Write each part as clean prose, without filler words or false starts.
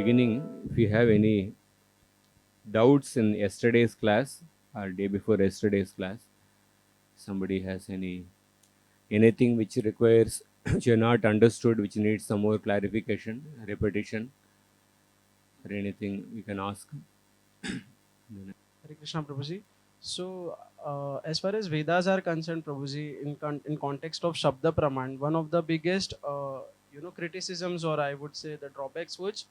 beginning, if you have any doubts in yesterday's class or day before yesterday's class, somebody has anything which requires which you not understood, which needs some more clarification, repetition, or anything, you can ask. Hare Krishna, Prabhuji. So, as far as Vedas are concerned, Prabhuji, in context of Shabda Praman, one of the biggest, criticisms, or I would say the drawbacks, which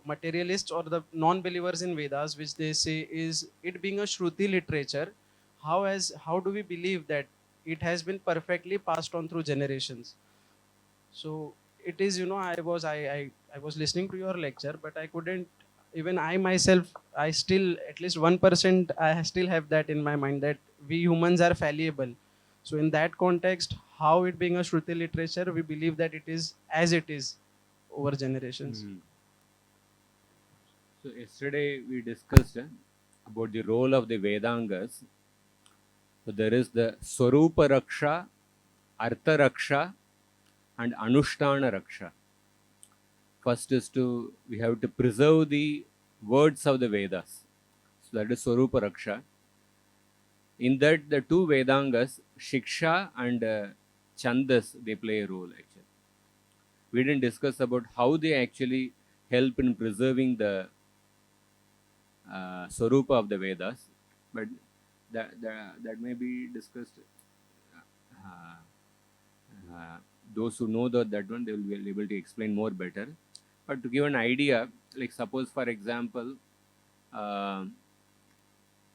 materialists or the non-believers in Vedas, which they say is it being a Shruti literature. How do we believe that it has been perfectly passed on through generations? So it is, I was listening to your lecture, but I couldn't, even I myself, I still at least 1% I still have that in my mind that we humans are fallible. So in that context, how it being a Shruti literature, we believe that it is as it is over generations. Mhm. So yesterday we discussed about the role of the Vedangas. So there is the Swarupa Raksha, Artha Raksha, and Anushtana Raksha. First is we have to preserve the words of the Vedas. So that is Swarupa Raksha. In that, the two Vedangas, Shiksha and Chandas, they play a role actually. We didn't discuss about how they actually help in preserving the Swarupa of the Vedas, but that may be discussed. Uh, those who know that one, they will be able to explain more better. But to give an idea, like suppose for example, uh,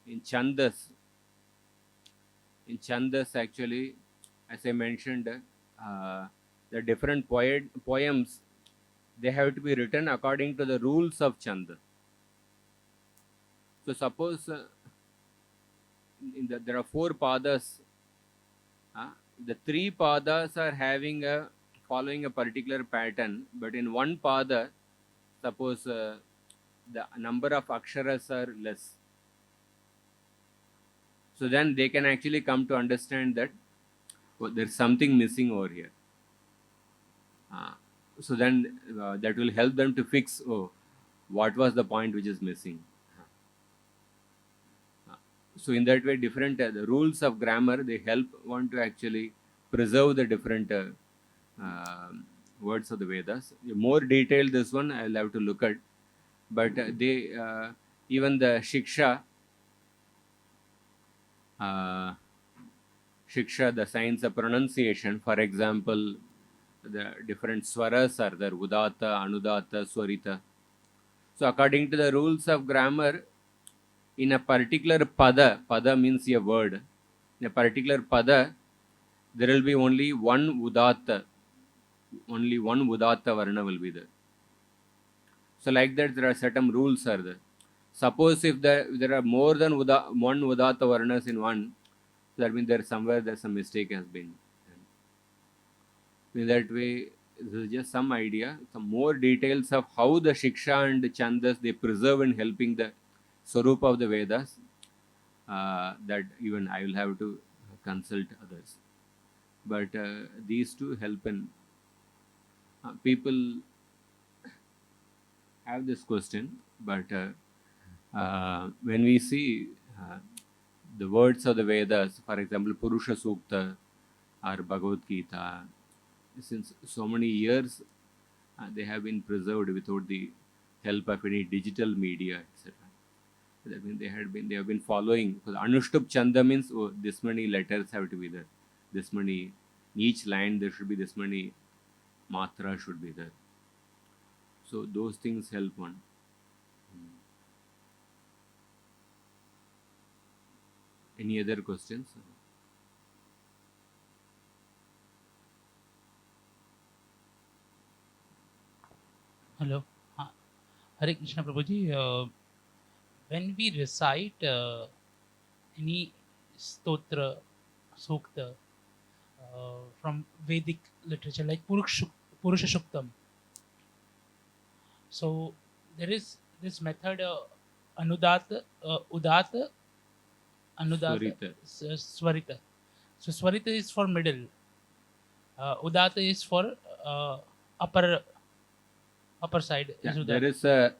in Chandas, actually, as I mentioned, the different poems, they have to be written according to the rules of Chanda. So suppose there are four padas. The three padas are following a particular pattern, but in one pada, suppose the number of aksharas are less. So then they can actually come to understand that there's something missing over here. So then that will help them to fix what was the point which is missing. So in that way, different the rules of grammar, they help one to actually preserve the different words of the Vedas. More detailed this one I'll have to look at, but they even the uh, shiksha, the science of pronunciation. For example, the different swaras are there: udata, anudata, swarita. So according to the rules of grammar, in a particular pada means a word. In a particular pada, there will be only one udata varna will be there. So like that, there are certain rules are there. Suppose if there are more than one udata varnas in one, so that means there's some mistake has been. In that way, this is just some idea, some more details of how the shiksha and the chandas they preserve in helping the swarupa of the Vedas. That even I will have to consult others. But these two help in people have this question, but when we see the words of the Vedas, for example, Purusha Sukta or Bhagavad Gita, since so many years they have been preserved without the help of any digital media, etc. That means they have been following. Because Anushtup Chanda means this many letters have to be there, this many in each line there should be this many matra should be there. So those things help one. Any other questions? Hello. Hare Krishna Prabhuji. When we recite any stotra, sukta from Vedic literature like Purusha Shuktam, so there is this method Anudata, Udata, Anudata, Swarita. Swarita. So Swarita is for middle, Udata is for upper upper side Yeah, is there Udatta. is a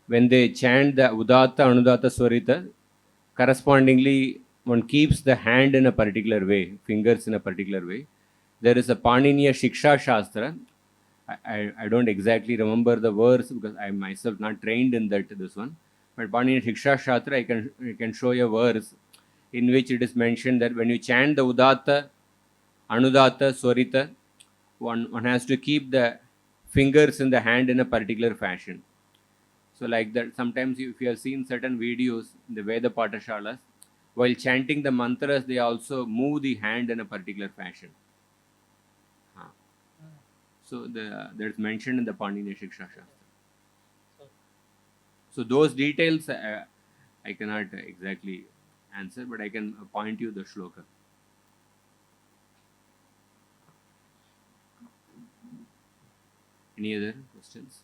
when they chant the Udatta Anudatta Swarita, correspondingly one keeps the hand in a particular way, fingers in a particular way. There is a Paniniya Shiksha Shastra. I don't exactly remember the verse because I myself not trained in that this one. But Paniniya Shiksha Shastra, I can show you a verse in which it is mentioned that when you chant the Udatta, Anudatta, Swarita, one has to keep the fingers in the hand in a particular fashion. So like that, sometimes if you have seen certain videos in the Veda Patashalas, while chanting the mantras, they also move the hand in a particular fashion. So that's mentioned in the Pandini Shiksha Shastra. So those details I cannot exactly answer, but I can point you the shloka. Any other questions?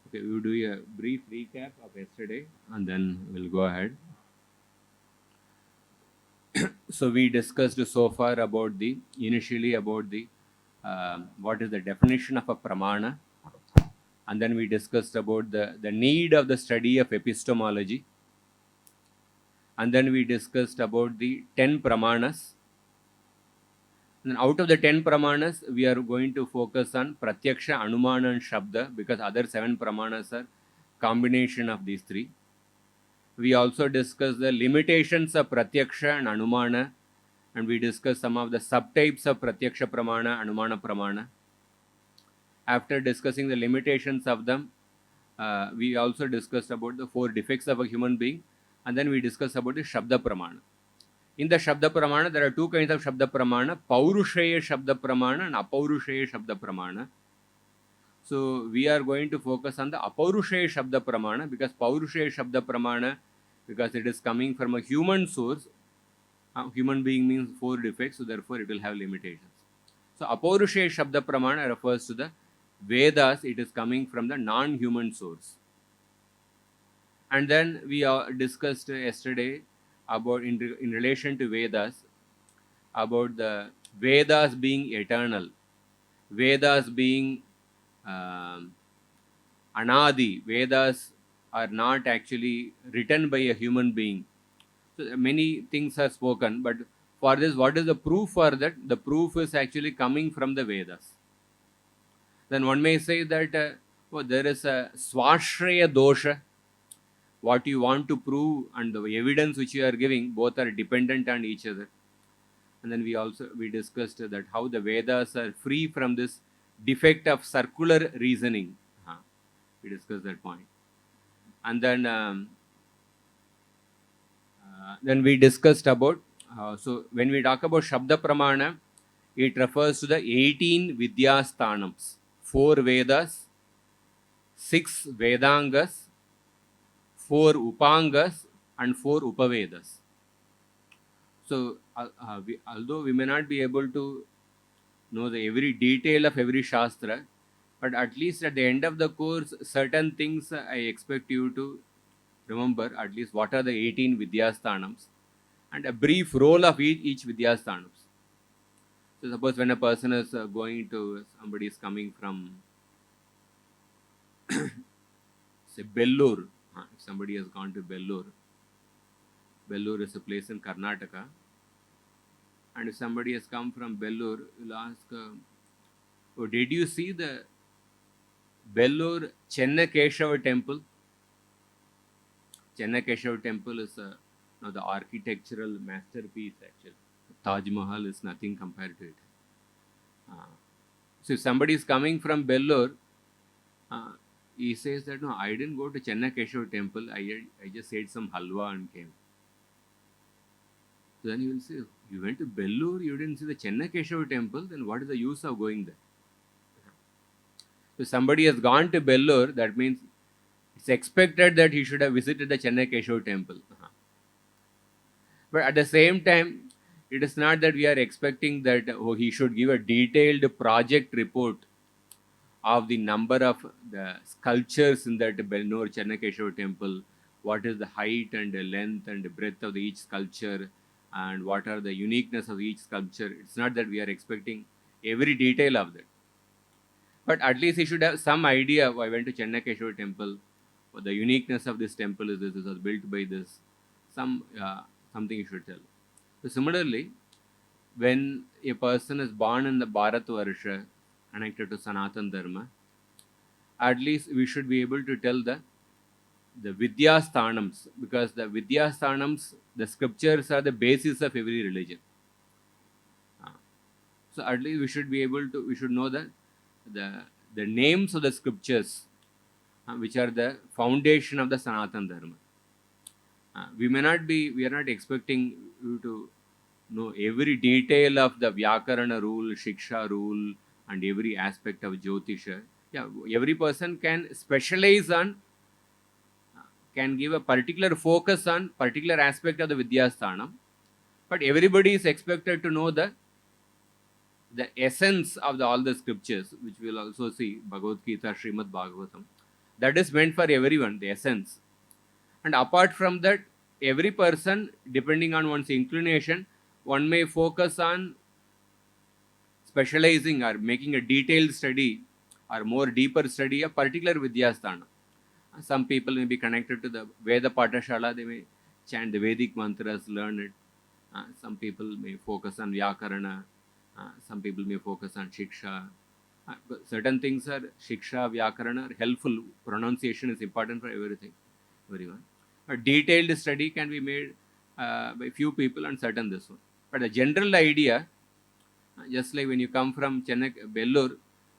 Okay, we will do a brief recap of yesterday and then we'll go ahead. So we discussed so far about initially about the what is the definition of a pramana, and then we discussed about the need of the study of epistemology, and then we discussed about the 10 pramanas. And out of the 10 pramanas, we are going to focus on pratyaksha, anumana and shabda because other 7 pramanas are combination of these 3. We also discussed the limitations of pratyaksha and anumana, and we discussed some of the subtypes of pratyaksha pramana, anumana pramana. After discussing the limitations of them, we also discussed about the 4 defects of a human being, and then we discussed about the shabda pramana. In the shabda pramana, there are 2 kinds of shabda pramana: paurusheya shabda pramana and apaurusheya shabda pramana. So we are going to focus on the apaurusheya shabda pramana because paurusheya shabda pramana, because it is coming from a human source. Human being means 4 defects, so therefore it will have limitations. So apaurusheya shabda pramana refers to the Vedas. It is coming from the non-human source. And then we discussed yesterday about in relation to Vedas, about the Vedas being eternal, Vedas being anadi. Vedas are not actually written by a human being. So many things are spoken, but for this, what is the proof for that? The proof is actually coming from the Vedas. Then one may say that there is a swashraya dosha. What you want to prove and the evidence which you are giving, both are dependent on each other. And then we discussed that how the Vedas are free from this defect of circular reasoning. We discussed that point. And then we discussed about, so when we talk about Shabda Pramana, it refers to the 18 Vidyasthanams, 4 Vedas, 6 Vedangas, 4 Upangas, and 4 Upavedas. So, although we may not be able to know the every detail of every Shastra, but at least at the end of the course, certain things I expect you to remember, at least what are the 18 Vidyasthanams and a brief role of each Vidyasthanams. So, suppose when a person is somebody is coming from, say, Bellur, if somebody has gone to Bellur, Bellur is a place in Karnataka, and if somebody has come from Bellur, you'll ask, oh, did you see the Bellur Chennakeshava temple? Chennakeshava temple is the architectural masterpiece actually. Taj Mahal is nothing compared to it. So if somebody is coming from Bellur, he says that no, I didn't go to Chennakeshava temple. I just ate some halwa and came. So then you will say, you went to Bellur, you didn't see the Chennakeshava temple, then what is the use of going there? So somebody has gone to Bellur, that means it's expected that he should have visited the Chennakeshava temple. But at the same time, it is not that we are expecting that he should give a detailed project report of the number of the sculptures in that Bellur Chennakeshava temple, what is the height and the length and the breadth of each sculpture, and what are the uniqueness of each sculpture. It's not that we are expecting every detail of that, but at least he should have some idea. I went to Chennakeshwar temple. What the uniqueness of this temple is this was built by this. Something you should tell. So similarly, when a person is born in the Bharat Varsha connected to Sanatan Dharma, at least we should be able to tell the Vidya Sthanams, because the Vidya Sthanams, the scriptures are the basis of every religion. So at least we should be able to, we should know the names of the scriptures, which are the foundation of the Sanatan Dharma. We are not expecting you to know every detail of the Vyakarana rule, Shiksha rule, and every aspect of Jyotisha. Yeah, every person can specialize on, can give a particular focus on particular aspect of the Vidyasthanam, but everybody is expected to know the essence of all the scriptures, which we'll also see, Bhagavad Gita, Srimad Bhagavatam. That is meant for everyone, the essence. And apart from that, every person, depending on one's inclination, one may focus on specializing or making a detailed study or more deeper study of particular Vidyasthana. Some people may be connected to the Veda Patashala, they may chant the Vedic mantras, learn it. Some people may focus on Vyakarana, some people may focus on Shiksha. Certain things are Shiksha, Vyakarana are helpful. Pronunciation is important for everyone. A detailed study can be made by few people on certain this one. But the general idea, just like when you come from Chennai, Bellur,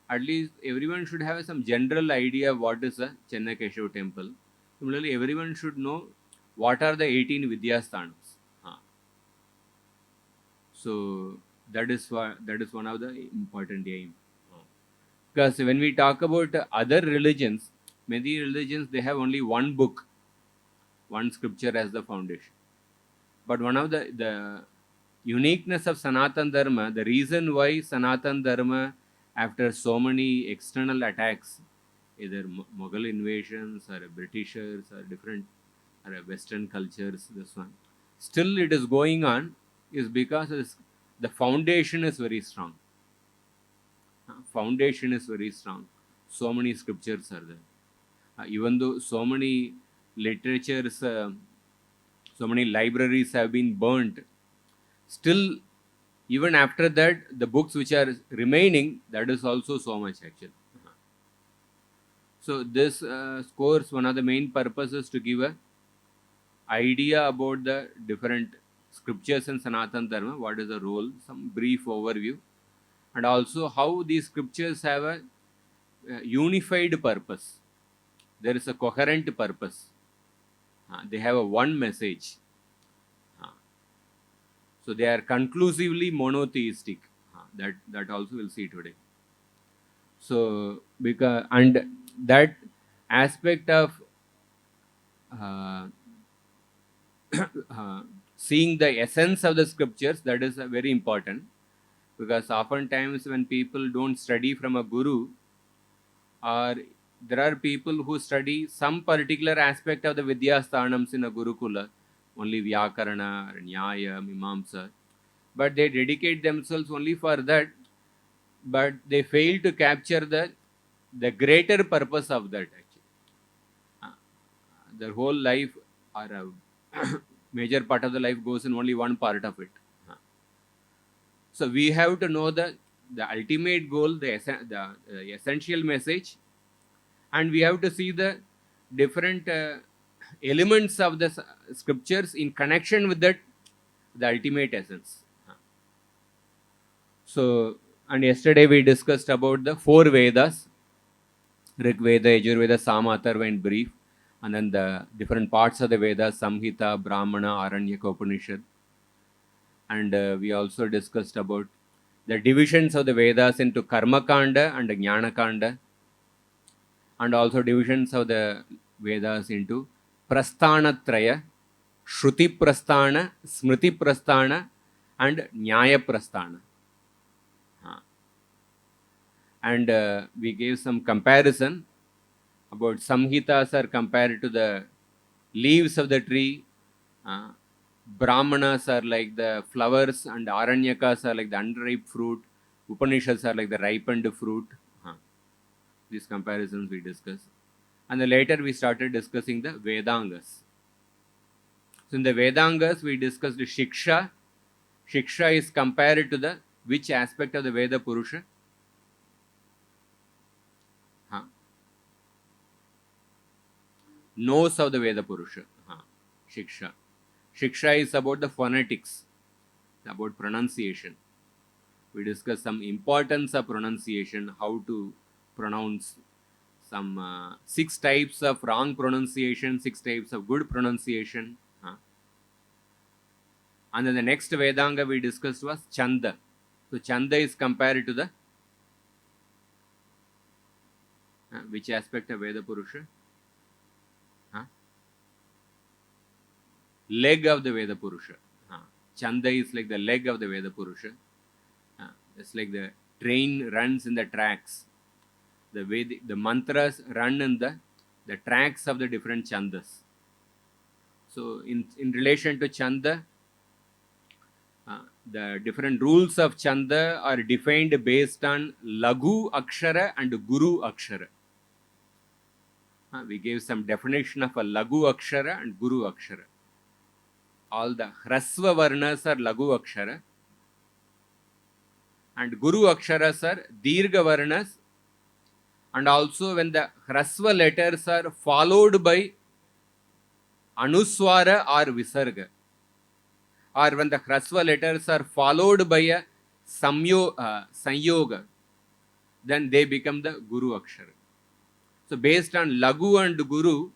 at least everyone should have some general idea of what is a Chennakeshwar temple. Similarly, everyone should know what are the 18 Vidyasthanas. So that is one of the important aim. Because when we talk about other religions, many religions, they have only one book, one scripture as the foundation. But one of the uniqueness of Sanatan Dharma, the reason why Sanatan Dharma, after so many external attacks, either Mughal invasions or Britishers or different or Western cultures, this one, still it is going on, is because the foundation is very strong. Foundation is very strong. So many scriptures are there. Even though so many literatures, so many libraries have been burnt, still, even after that, the books which are remaining, that is also so much actually. So this course, one of the main purposes to give a idea about the different scriptures in Sanatan Dharma, what is the role, some brief overview, and also how these scriptures have a unified purpose. There is a coherent purpose. They have a one message. So they are conclusively monotheistic. That also we'll see today. So because and that aspect of seeing the essence of the scriptures, that is very important, because oftentimes when people don't study from a guru, or there are people who study some particular aspect of the Vidyasthanams in a Gurukula, only Vyakarana, Nyaya, Mimamsa, but they dedicate themselves only for that, but they fail to capture the greater purpose of that actually. Their whole life or a major part of the life goes in only one part of it. So we have to know the ultimate goal, the essential message, and we have to see the different elements of the scriptures in connection with that, the ultimate essence. So, and yesterday we discussed about the four Vedas, Rig Veda, Yajurveda, Sama, Atharva in brief, and then the different parts of the Vedas, Samhita, Brahmana, Aranyaka, Upanishad. And we also discussed about the divisions of the Vedas into Karma Kanda and Jnana Kanda, and also divisions of the Vedas into Prasthana Traya, Shruti Prasthana, Smriti Prasthana, and Nyaya Prasthana. And we gave some comparison about Samhitas are compared to the leaves of the tree, Brahmanas are like the flowers and Aranyakas are like the unripe fruit. Upanishads are like the ripened fruit. These comparisons we discussed. And then later we started discussing the Vedangas. So in the Vedangas we discussed the Shiksha. Shiksha is compared to the which aspect of the Veda Purusha? Nose of the Veda Purusha. Shiksha. Shiksha is about the phonetics, about pronunciation. We discussed some importance of pronunciation, how to pronounce some 6 types of wrong pronunciation, 6 types of good pronunciation. And then the next Vedanga we discussed was Chanda. So Chanda is compared to the which aspect of Veda Purusha? Leg of the Veda Purusha. Chanda is like the leg of the Veda Purusha. It's like the train runs in the tracks. The mantras run in the tracks of the different chandas. So in relation to Chanda, the different rules of Chanda are defined based on Lagu Akshara and Guru Akshara. We gave some definition of a Lagu Akshara and Guru Akshara. All the Hrasva Varnas are Lagu Akshara and Guru Aksharas are Dirgha Varnas, and also when the Hrasva letters are followed by Anuswara or Visarga, or when the Hrasva letters are followed by a Sanyoga, then they become the Guru Akshara. So based on Lagu and Guru,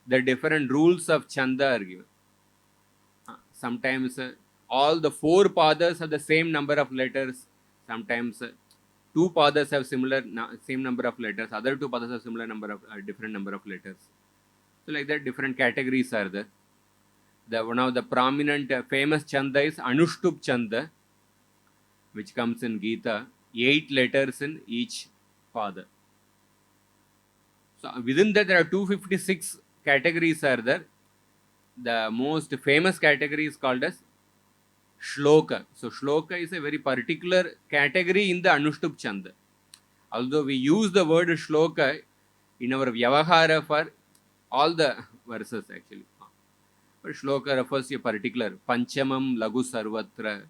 the different rules of Chanda are given. Sometimes all the 4 padas have the same number of letters. Sometimes 2 padas have same number of letters. Other 2 padas have similar number of different number of letters. So like that, different categories are there. One of the prominent famous Chanda is Anushtup Chanda, which comes in Gita. 8 letters in each pada. So within that there are 256 categories are there. The most famous category is called as Shloka. So Shloka is a very particular category in the Anushtup Chanda. Although we use the word Shloka in our Vyavahara for all the verses actually. But Shloka refers to a particular Panchamam Lagu Sarvatra,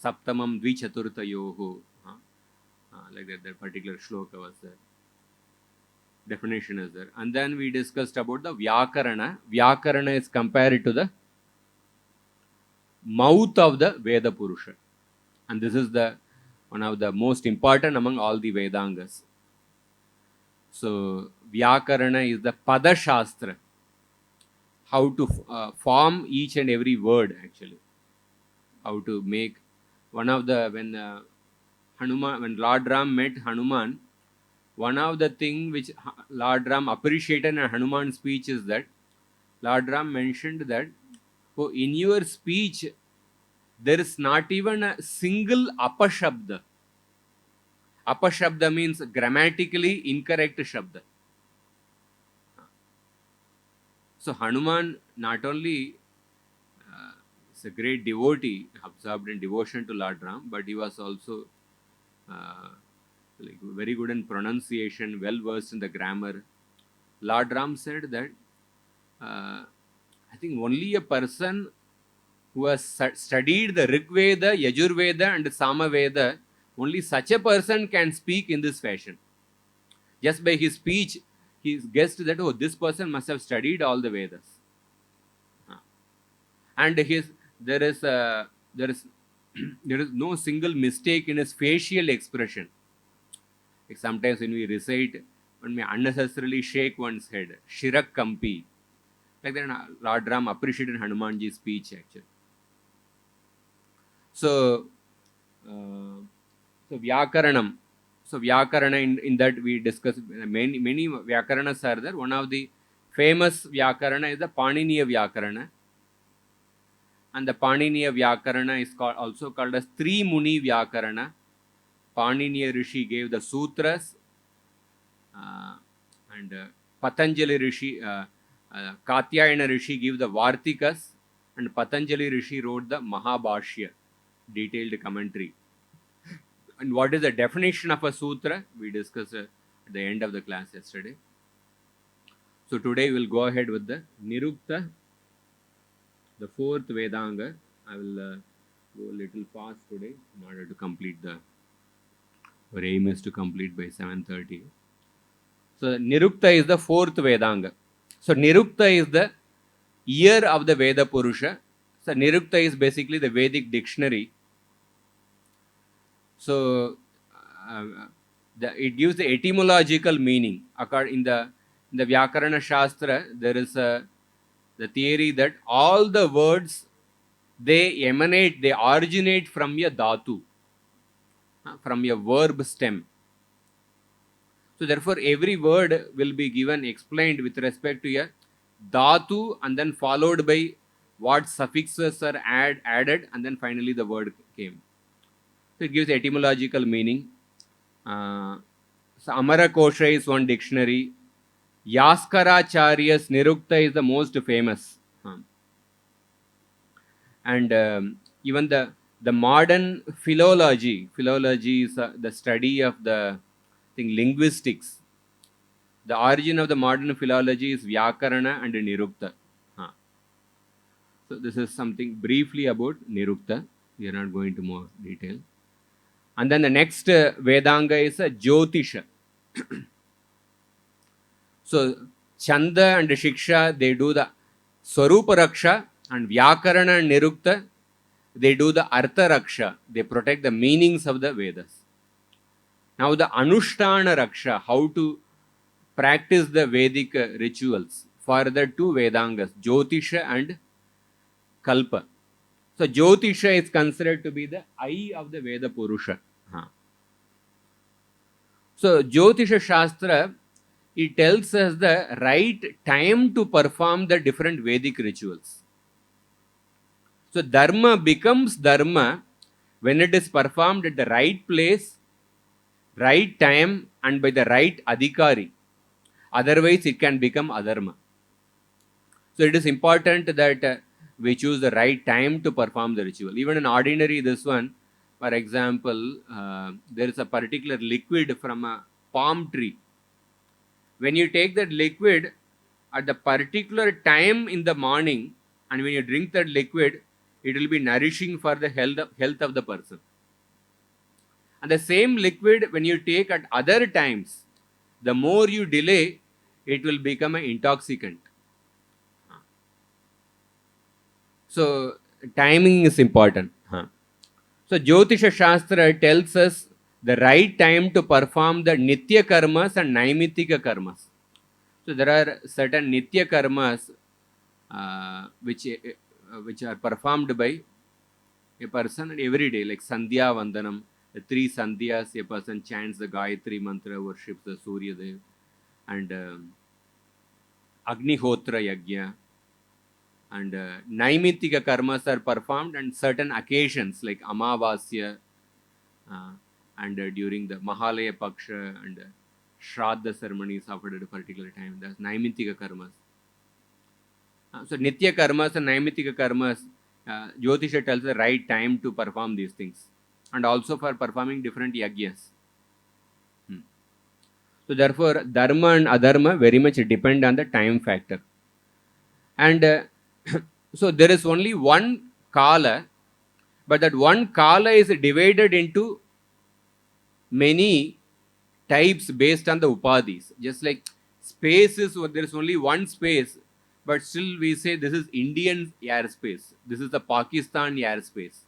Saptamam Dvichaturtayoho. Like that particular Shloka was there. Definition is there. And then we discussed about the Vyakarana. Vyakarana is compared to the mouth of the Veda Purusha. And this is one of the most important among all the Vedangas. So Vyakarana is the Pada Shastra. How to form each and every word actually. How to make when Lord Ram met Hanuman, one of the things which Lord Ram appreciated in Hanuman's speech is that Lord Ram mentioned that in your speech there is not even a single apashabda. Apashabda means grammatically incorrect shabda. So Hanuman not only is a great devotee, absorbed in devotion to Lord Ram, but he was also very good in pronunciation, well versed in the grammar. Lord Ram said that I think only a person who has studied the Rig Veda, Yajur Veda and Sama Veda, only such a person can speak in this fashion. Just by his speech, he guessed that, this person must have studied all the Vedas. And there is no single mistake in his facial expression. Like sometimes when we recite, one may unnecessarily shake one's head. Shirak Kampi. Like that, Lord Ram appreciated Hanumanji's speech actually. So Vyakaranam. So Vyakarana, in that we discuss many Vyakaranas are there. One of the famous Vyakarana is the Paniniya Vyakarana. And the Paniniya Vyakarana is also called as Tri Muni Vyakarana. Paniniya Rishi gave the sutras and Patanjali Rishi Katyayana Rishi gave the Vartikas, and Patanjali Rishi wrote the Mahabhashya, detailed commentary. And what is the definition of a sutra? We discussed at the end of the class yesterday. So today we'll go ahead with the Nirukta, the fourth Vedanga. I will go a little fast today in order to complete our aim is to complete by 7:30. So Nirukta is the fourth Vedanga. So Nirukta is the ear of the Veda Purusha. So Nirukta is basically the Vedic dictionary. So it gives the etymological meaning. In the Vyakarana Shastra, there is the theory that all the words they originate from a dhatu, from a verb stem. So therefore, every word will be given explained with respect to a dhatu and then followed by what suffixes are added and then finally the word came. So it gives etymological meaning. So Amara Kosha is one dictionary. Yaskaracharya's Nirukta is the most famous. And even the modern philology is the study of the linguistics. The origin of the modern philology is Vyakarana and Nirukta. So this is something briefly about Nirukta. We are not going into more detail. And then the next Vedanga is a Jyotisha. So Chanda and Shiksha, they do the Swarupa Raksha, and Vyakarana and Nirukta, they do the Artha Raksha. They protect the meanings of the Vedas. Now the Anushtana Raksha, how to practice the Vedic rituals for the two Vedangas, Jyotisha and Kalpa. So Jyotisha is considered to be the eye of the Veda Purusha. So Jyotisha Shastra, it tells us the right time to perform the different Vedic rituals. So Dharma becomes Dharma when it is performed at the right place, right time and by the right adhikari. Otherwise it can become adharma. So it is important that we choose the right time to perform the ritual. Even in ordinary this one, for example, there is a particular liquid from a palm tree. When you take that liquid at the particular time in the morning and when you drink that liquid, it will be nourishing for the health of the person. And the same liquid when you take at other times, the more you delay, it will become an intoxicant. So timing is important. So Jyotisha Shastra tells us the right time to perform the Nitya Karmas and Naimitika Karmas. So there are certain Nitya Karmas which are performed by a person every day, like Sandhya Vandanam. The 3 Sandhyas, a person chants the Gayatri Mantra, worships the Surya Dev, and Agnihotra Yajna. And Naimitika Karmas are performed on certain occasions like Amavasya and during the Mahalaya Paksha and Shraddha ceremonies offered at a particular time. That's Naimitika Karmas. So Nitya Karmas and Naimitika Karmas, Jyotisha tells the right time to perform these things, and also for performing different yajnas. So therefore, Dharma and Adharma very much depend on the time factor. And so there is only one Kala, but that one Kala is divided into many types based on the Upadhis. Just like spaces, there is only one space, but still we say this is Indian airspace. This is the Pakistan airspace.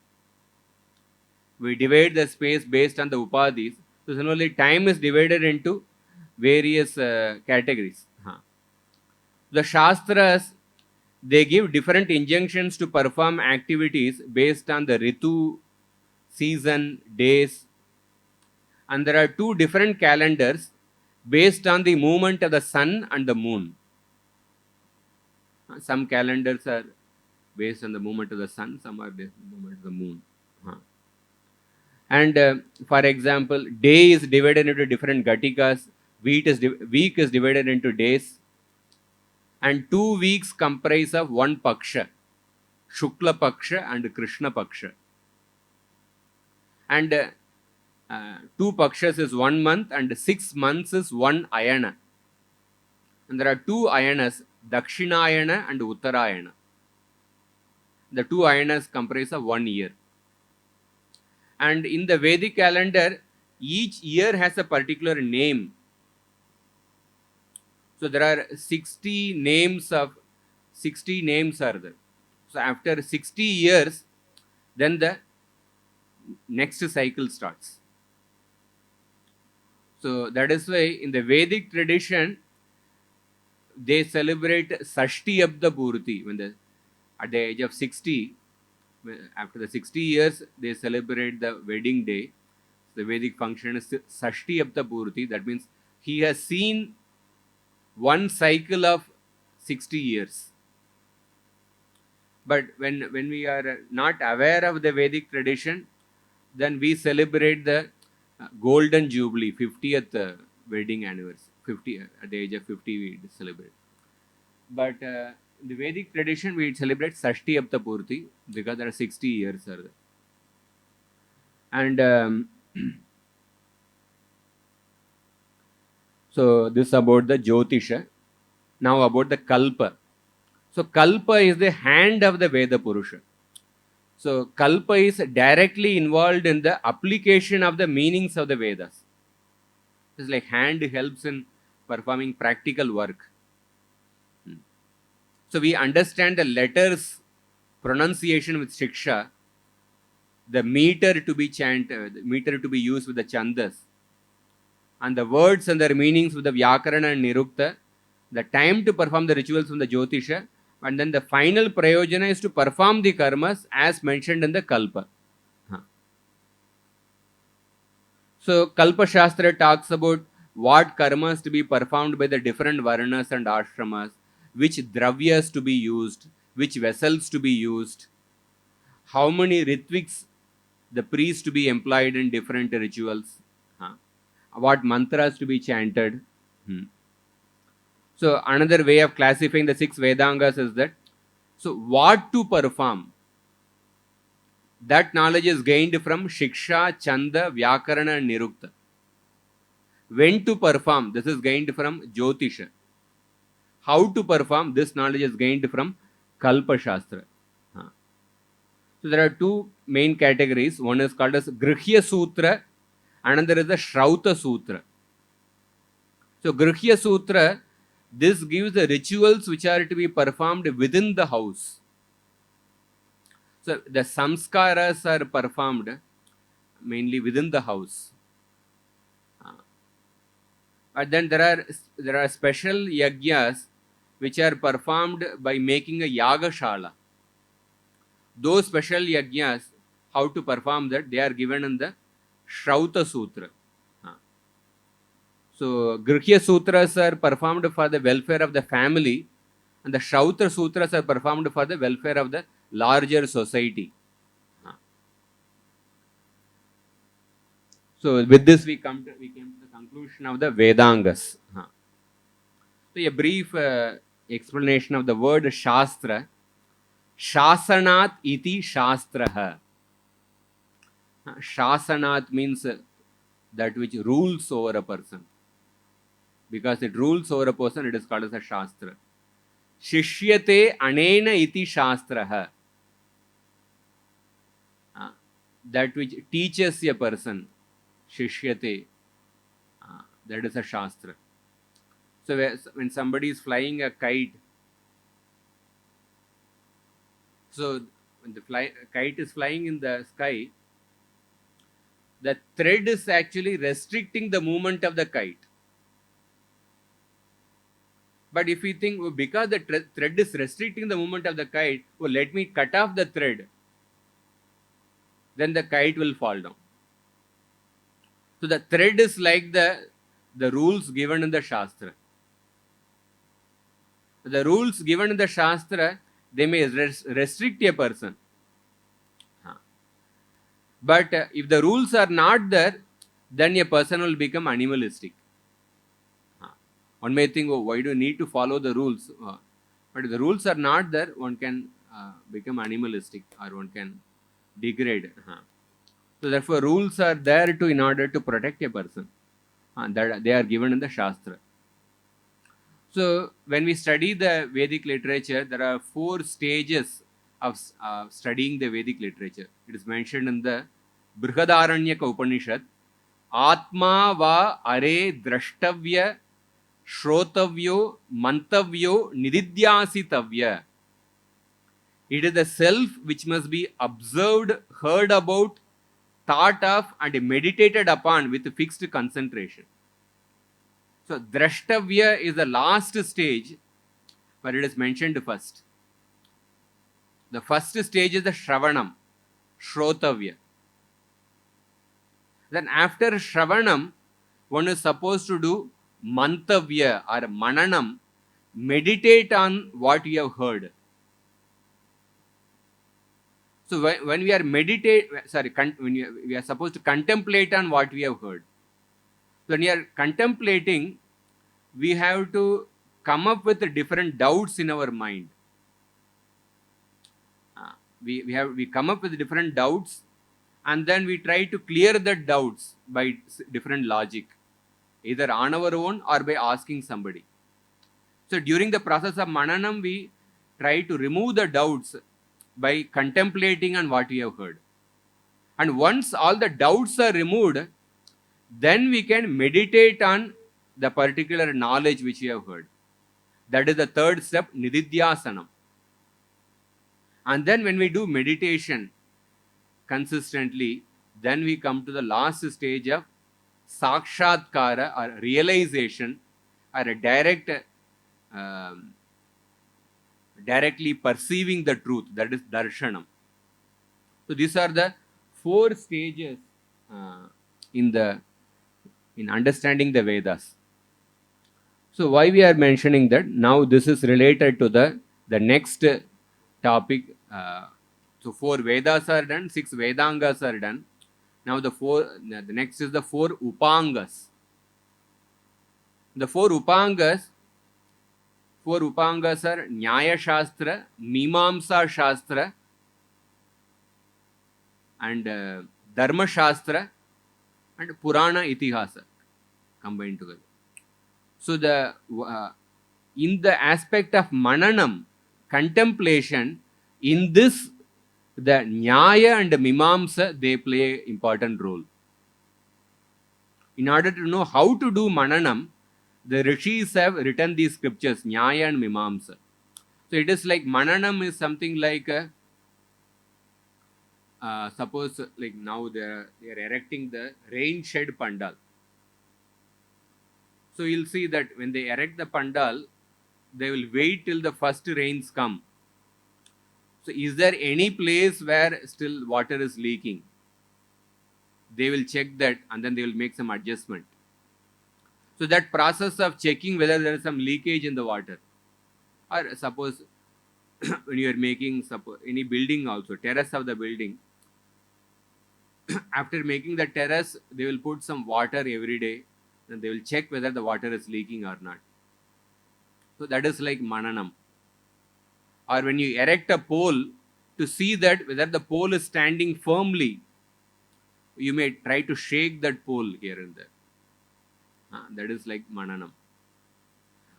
We divide the space based on the Upadhis. So similarly, time is divided into various categories. The Shastras, they give different injunctions to perform activities based on the Ritu, season, days. And there are 2 different calendars based on the movement of the sun and the moon. Some calendars are based on the movement of the sun, some are based on the movement of the moon. And for example, day is divided into different gatikas, week is divided into days. And 2 weeks comprise of one Paksha, Shukla Paksha and Krishna Paksha. And 2 Pakshas is 1 month and 6 months is 1 Ayana. And there are 2 Ayanas, Dakshinayana and Uttarayana. The 2 Ayanas comprise of 1 year. And in the Vedic calendar, each year has a particular name. So there are 60 names are there. So after 60 years, then the next cycle starts. So that is why in the Vedic tradition, they celebrate Sashti Abda Purti. At the age of 60, after the 60 years, they celebrate the wedding day. The Vedic function is Sashti Abda Purti. That means he has seen one cycle of 60 years. But when we are not aware of the Vedic tradition, then we celebrate the golden jubilee, 50th wedding anniversary. 50 at the age of 50 we celebrate. But in the Vedic tradition we celebrate Sashti Apta Purti because there are 60 years are there. And so this about the Jyotisha. Now about the Kalpa. So Kalpa is the hand of the Veda Purusha. So Kalpa is directly involved in the application of the meanings of the Vedas. It's like hand helps in performing practical work. So we understand the letters pronunciation with Shiksha, the meter to be chanted, the meter to be used with the Chandas, and the words and their meanings with the Vyakarana and Nirukta, the time to perform the rituals from the Jyotisha, and then the final prayojana is to perform the karmas as mentioned in the Kalpa. So Kalpa Shastra talks about what karmas to be performed by the different varnas and ashramas, which dravyas to be used, which vessels to be used, how many ritviks the priest to be employed in different rituals, what mantras to be chanted. So another way of classifying the 6 Vedangas is that, so what to perform, that knowledge is gained from Shiksha, Chanda, Vyakarana and Nirukta. When to perform, this is gained from Jyotisha. How to perform, this knowledge is gained from Kalpa Shastra. So there are 2 main categories. One is called as Grihya Sutra, another is the Shrauta Sutra. So Grihya Sutra, this gives the rituals which are to be performed within the house. So the samskaras are performed mainly within the house. But then there are special yajnas which are performed by making a yagashala. Those special yajnas, how to perform that, they are given in the Shrauta Sutra. So Grihya Sutras are performed for the welfare of the family, and the Shrauta Sutras are performed for the welfare of the larger society. So with this we came to the conclusion of the Vedangas. So a brief explanation of the word Shastra. Shasanat iti Shastraha. Shasanat means that which rules over a person. Because it rules over a person, it is called as a Shastra. Shishyate anena iti Shastraha. That which teaches a person. Shishyate. That is a Shastra. So when somebody is flying a kite, so when the kite is flying in the sky, the thread is actually restricting the movement of the kite. But if we think, well, because the thread is restricting the movement of the kite, well, let me cut off the thread, then the kite will fall down. So the thread is like the rules given in the Shastra. The rules given in the Shastra, they may restrict a person. But if the rules are not there, then a person will become animalistic. One may think, oh, why do you need to follow the rules? But if the rules are not there, one can become animalistic or one can degrade. So therefore, rules are there to in order to protect a person. That they are given in the Shastra. So when we study the Vedic literature, there are 4 stages of studying the Vedic literature. It is mentioned in the Brihadaranyaka Upanishad. Atma va are drashtavya shrotavyo mantavyo nididhyasitavya. It is the self which must be observed, heard about, thought of and meditated upon with fixed concentration. So drashtavya is the last stage where it is mentioned first. The first stage is the shravanam, shrotavya. Then after shravanam, one is supposed to do mantavya or mananam, meditate on what you have heard. So when we are we are supposed to contemplate on what we have heard. When we are contemplating, we have to come up with different doubts in our mind. We come up with different doubts, and then we try to clear the doubts by different logic, either on our own or by asking somebody. So during the process of mananam, we try to remove the doubts by contemplating on what we have heard. And once all the doubts are removed, then we can meditate on the particular knowledge which we have heard. That is the third step, nididhyasanam. And then when we do meditation consistently, then we come to the last stage of sakshatkara or realization, or a directly perceiving the truth, that is darshanam. So these are the 4 stages in understanding the Vedas. So why we are mentioning that? Now this is related to the next topic. So 4 Vedas are done, 6 Vedangas are done. Now the next is the 4 Upangas. The 4 Upangas are Nyaya Shastra, Mimamsa Shastra, and Dharma Shastra, and Purana Itihasa combined together. So in the aspect of mananam, contemplation, in this the Nyaya and Mimamsa, they play an important role. In order to know how to do mananam, the rishis have written these scriptures, Nyaya and Mimamsa. So it is like mananam is something like suppose like now they are erecting the rain shed pandal. So you'll see that when they erect the pandal, they will wait till the first rains come. So is there any place where still water is leaking? They will check that and then they will make some adjustment. So that process of checking whether there is some leakage in the water, or suppose when you are making any building also, terrace of the building, after making the terrace, they will put some water every day and they will check whether the water is leaking or not. So that is like mananam. Or when you erect a pole, to see that whether the pole is standing firmly, you may try to shake that pole here and there. That is like mananam.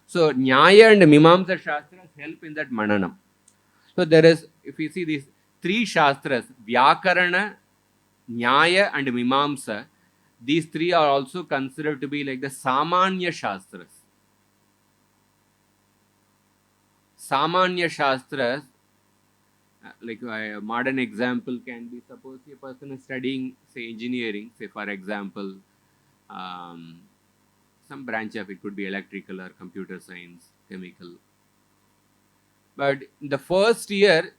So Nyaya and Mimamsa Shastras help in that mananam. So there is, if you see these 3 Shastras, Vyakarana, Nyaya and Mimamsa, these 3 are also considered to be like the Samanya Shastras. Samanya Shastras, like a modern example can be, suppose a person is studying, say, engineering, say for example, some branch of it could be electrical or computer science, chemical. But in the first year,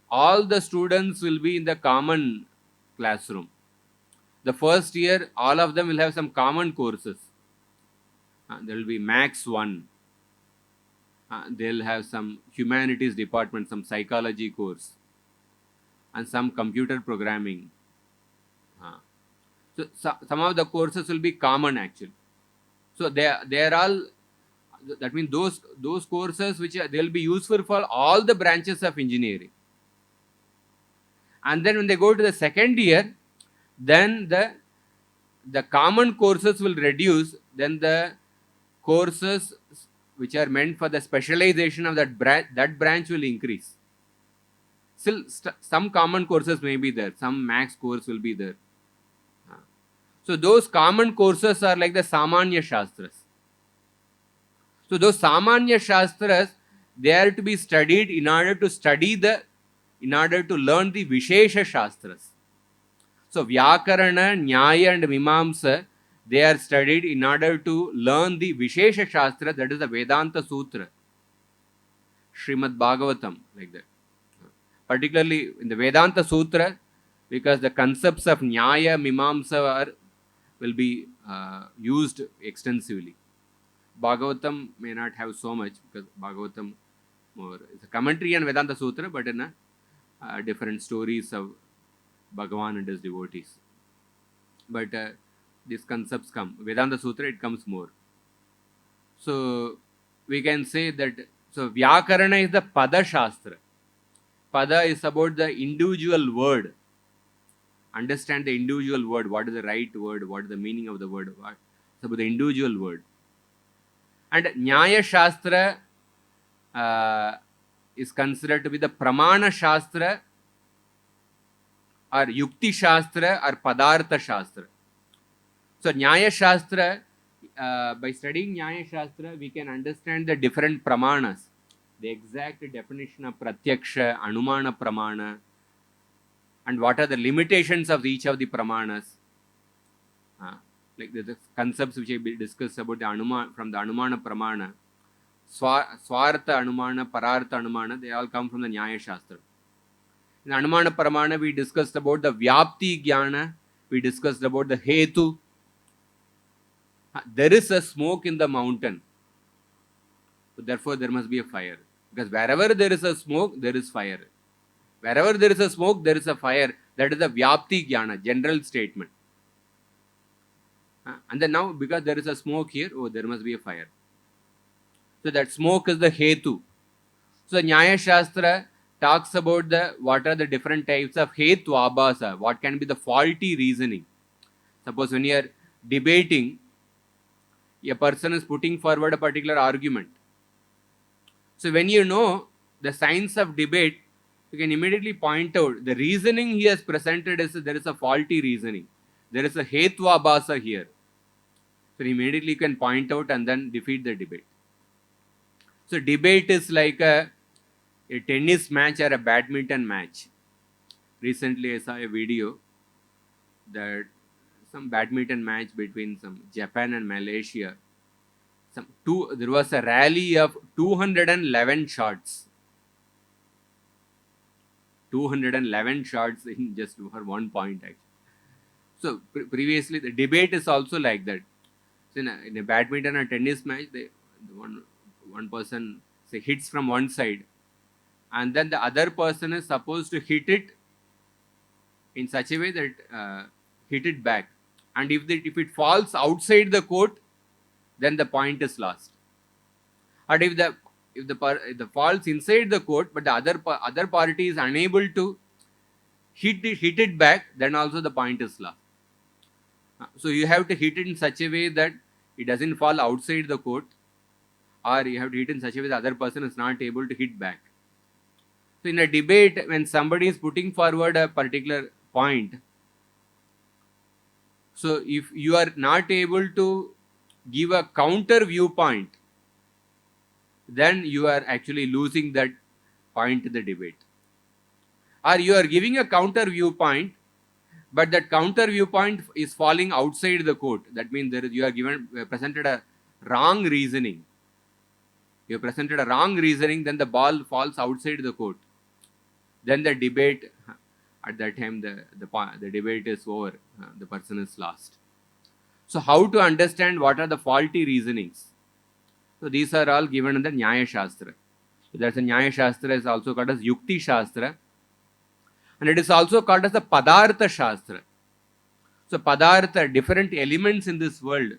all the students will be in the common classroom. The first year, all of them will have some common courses. There will be Max 1. They'll have some humanities department, some psychology course, and some computer programming. So some of the courses will be common actually. So they are all That means those courses which they'll be useful for all the branches of engineering. And then when they go to the second year, then the common courses will reduce, then the courses which are meant for the specialization of that branch will increase. Still, some common courses may be there, some max course will be there. So those common courses are like the Samanya Shastras. So those Samanya Shastras, they are to be studied in order to learn the Vishesha Shastras. So Vyakarana, Nyaya and Mimamsa, they are studied in order to learn the Vishesha Shastra, that is the Vedanta Sutra, Srimad Bhagavatam, like that. Particularly in the Vedanta Sutra, because the concepts of Nyaya, Mimamsa will be used extensively. Bhagavatam may not have so much, because Bhagavatam more is a commentary on Vedanta Sutra, but in a different stories of Bhagavan and his devotees. But these concepts come. Vedanta Sutra, it comes more. So we can say that, so Vyakarana is the Pada Shastra. Pada is about the individual word. Understand the individual word. What is the right word? What is the meaning of the word? It's about the individual word. And Nyaya Shastra is considered to be the Pramana Shastra or Yukti Shastra or Padartha Shastra. So Nyaya Shastra, by studying Nyaya Shastra, we can understand the different Pramanas, the exact definition of Pratyaksha, Anumana Pramana, and what are the limitations of each of the Pramanas. Like the concepts which we discussed about the Anumana, from the Anumana Pramana, Swartha Anumana, Parartha Anumana, they all come from the Nyaya Shastra. In Anumana Pramana, we discussed about the Vyapti Jnana, we discussed about the Hetu. There is a smoke in the mountain, so therefore there must be a fire. Because wherever there is a smoke, there is fire. Wherever there is a smoke, there is a fire. That is the Vyapti Jnana, general statement. And then now, because there is a smoke here, oh, there must be a fire. So that smoke is the Hetu. So Nyaya Shastra talks about what are the different types of Hetu Abhasa, what can be the faulty reasoning. Suppose when you are debating, a person is putting forward a particular argument. So when you know the science of debate, you can immediately point out the reasoning he has presented is there is a faulty reasoning. There is a Hetva Bhasa here. So immediately you can point out and then defeat the debate. So debate is like a tennis match or a badminton match. Recently I saw a video that some badminton match between some Japan and Malaysia. There was a rally of 211 shots. 211 shots in just for 1 point actually. So previously the debate is also like that. So in a badminton or tennis match, one person say hits from one side, and then the other person is supposed to hit it in such a way that hit it back. And if it falls outside the court, then the point is lost. And if the falls inside the court, but the other party is unable to hit it back, then also the point is lost. So you have to hit it in such a way that it doesn't fall outside the court, or you have to hit in such a way the other person is not able to hit back. So in a debate, when somebody is putting forward a particular point, so if you are not able to give a counter viewpoint, then you are actually losing that point in the debate. Or you are giving a counter viewpoint, but that counter viewpoint is falling outside the court. That means you are presented a wrong reasoning. You have presented a wrong reasoning, then the ball falls outside the court. Then the debate, at that time the debate is over. The person is lost. So how to understand what are the faulty reasonings? So these are all given in the Nyaya Shastra. So that's a Nyaya Shastra is also called as Yukti Shastra. And it is also called as the Padartha Shastra. So Padartha, different elements in this world.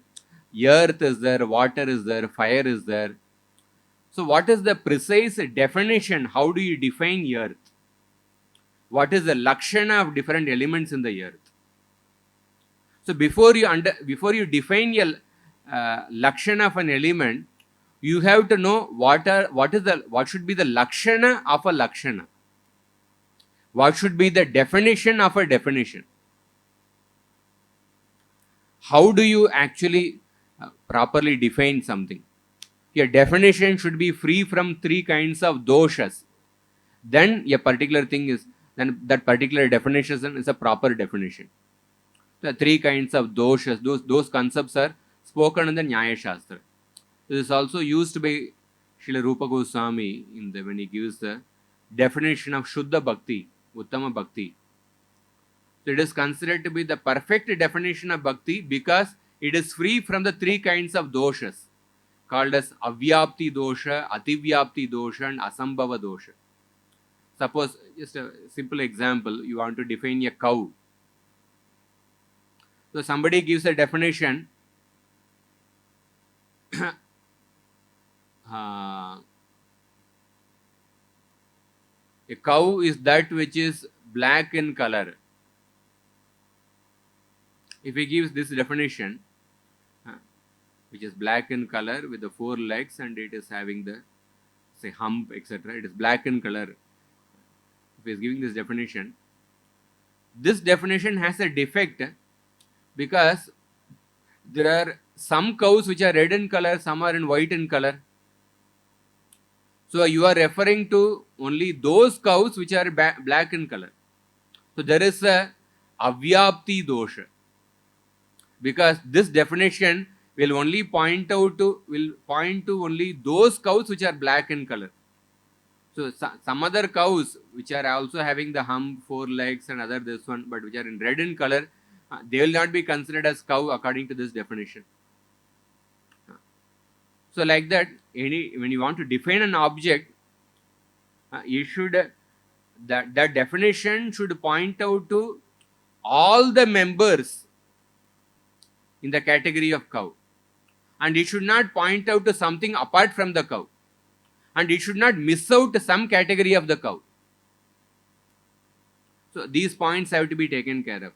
earth is there, water is there, fire is there. So what is the precise definition? How do you define earth? What is the lakshana of different elements in the earth? So before you define a lakshana of an element, you have to know what should be the lakshana of a lakshana. What should be the definition of a definition? How do you actually properly define something? Your definition should be free from three kinds of doshas. Then a particular thing is, then that particular definition is a proper definition. The three kinds of doshas, those concepts are spoken in the Nyaya Shastra. This is also used by Srila Rupa Goswami when he gives the definition of Shuddha Bhakti, Uttama Bhakti. So it is considered to be the perfect definition of Bhakti because it is free from the three kinds of doshas called as Avyapti dosha, Ativyapti dosha and Asambhava dosha. Suppose, just a simple example, you want to define a cow. So somebody gives a definition, a cow is that which is black in color. If he gives this definition, which is black in color with the four legs and it is having the, say, hump, etc., it is black in color. If he is giving this definition has a defect because there are some cows which are red in color, some are in white in color. So you are referring to only those cows which are black in color. So there is a avyapti dosha, because this definition will only point to only those cows which are black in color. So some other cows which are also having the hump, four legs and other this one, but which are in red in color, they will not be considered as cow according to this definition. So like that, when you want to define an object, you should that definition should point out to all the members in the category of cow, and it should not point out to something apart from the cow, and it should not miss out some category of the cow. So these points have to be taken care of.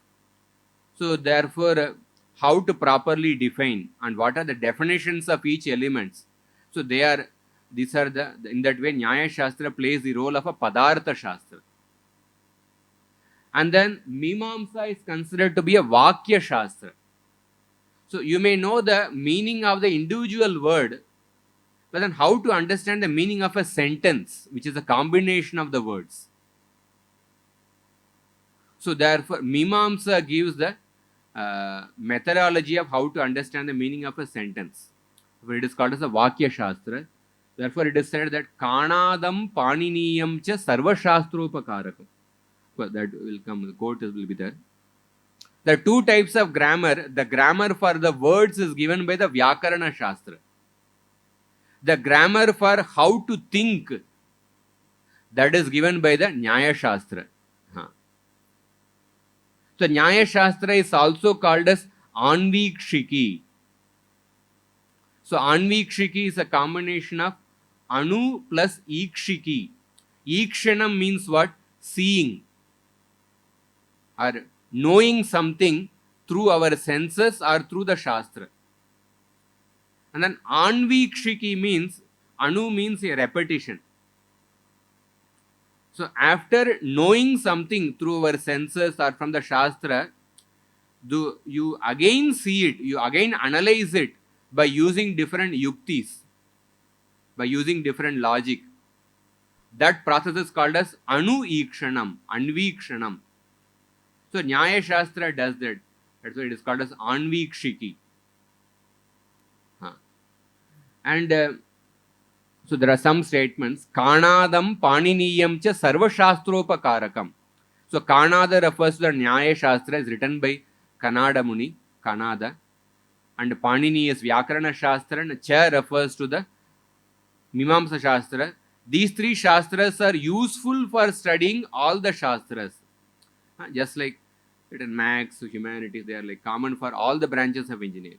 So therefore, how to properly define and what are the definitions of each elements? So these are in that way Nyaya Shastra plays the role of a Padartha Shastra. And then Mimamsa is considered to be a Vakya Shastra. So you may know the meaning of the individual word, but then how to understand the meaning of a sentence, which is a combination of the words. So therefore, Mimamsa gives the methodology of how to understand the meaning of a sentence. It is called as a Vakya Shastra. Therefore, it is said that Kanadam Paniniyam cha Sarva Shastroupakarakam. Well, that will come, the quote will be there. There are two types of grammar. The grammar for the words is given by the Vyakarana Shastra. The grammar for how to think, that is given by the Nyaya Shastra. So Nyaya Shastra is also called as Anvikshiki. So Anvikshiki is a combination of Anu plus Ikshiki. Ikshanam means what? Seeing or knowing something through our senses or through the Shastra. And then Anvikshiki means, Anu means a repetition. So after knowing something through our senses or from the Shastra, you again see it, you again analyze it by using different yuktis, by using different logic. That process is called as Anu-ikshanam, Anvikshanam. So Nyaya Shastra does that. That's why it is called as Anvikshiki. And so there are some statements. Kanadam Paniniyam cha Sarva Shastropakarakam. So Kanada refers to the Nyaya Shastra, is written by Kanada Muni, Kanada. And Panini is Vyakarana Shastra, and Cha refers to the Mimamsa Shastra. These three Shastras are useful for studying all the Shastras. Just like in maths, humanities, they are like common for all the branches of engineering.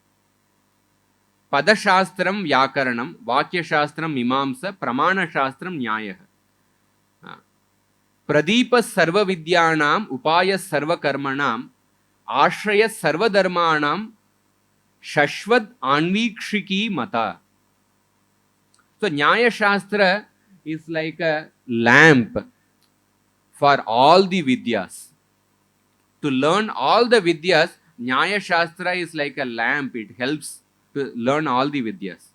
Padashastram Vyakaranam, Vakyashastram Mimamsa, Pramanashastram Nyayah. Pradipa Sarva Vidyanam, Upaya Sarva Karmanam, Ashraya Sarva Dharmanam, Shashwat Anvikshiki Mata. So Nyaya Shastra is like a lamp for all the Vidyas. To learn all the Vidyas, Nyaya Shastra is like a lamp. It helps to learn all the Vidyas.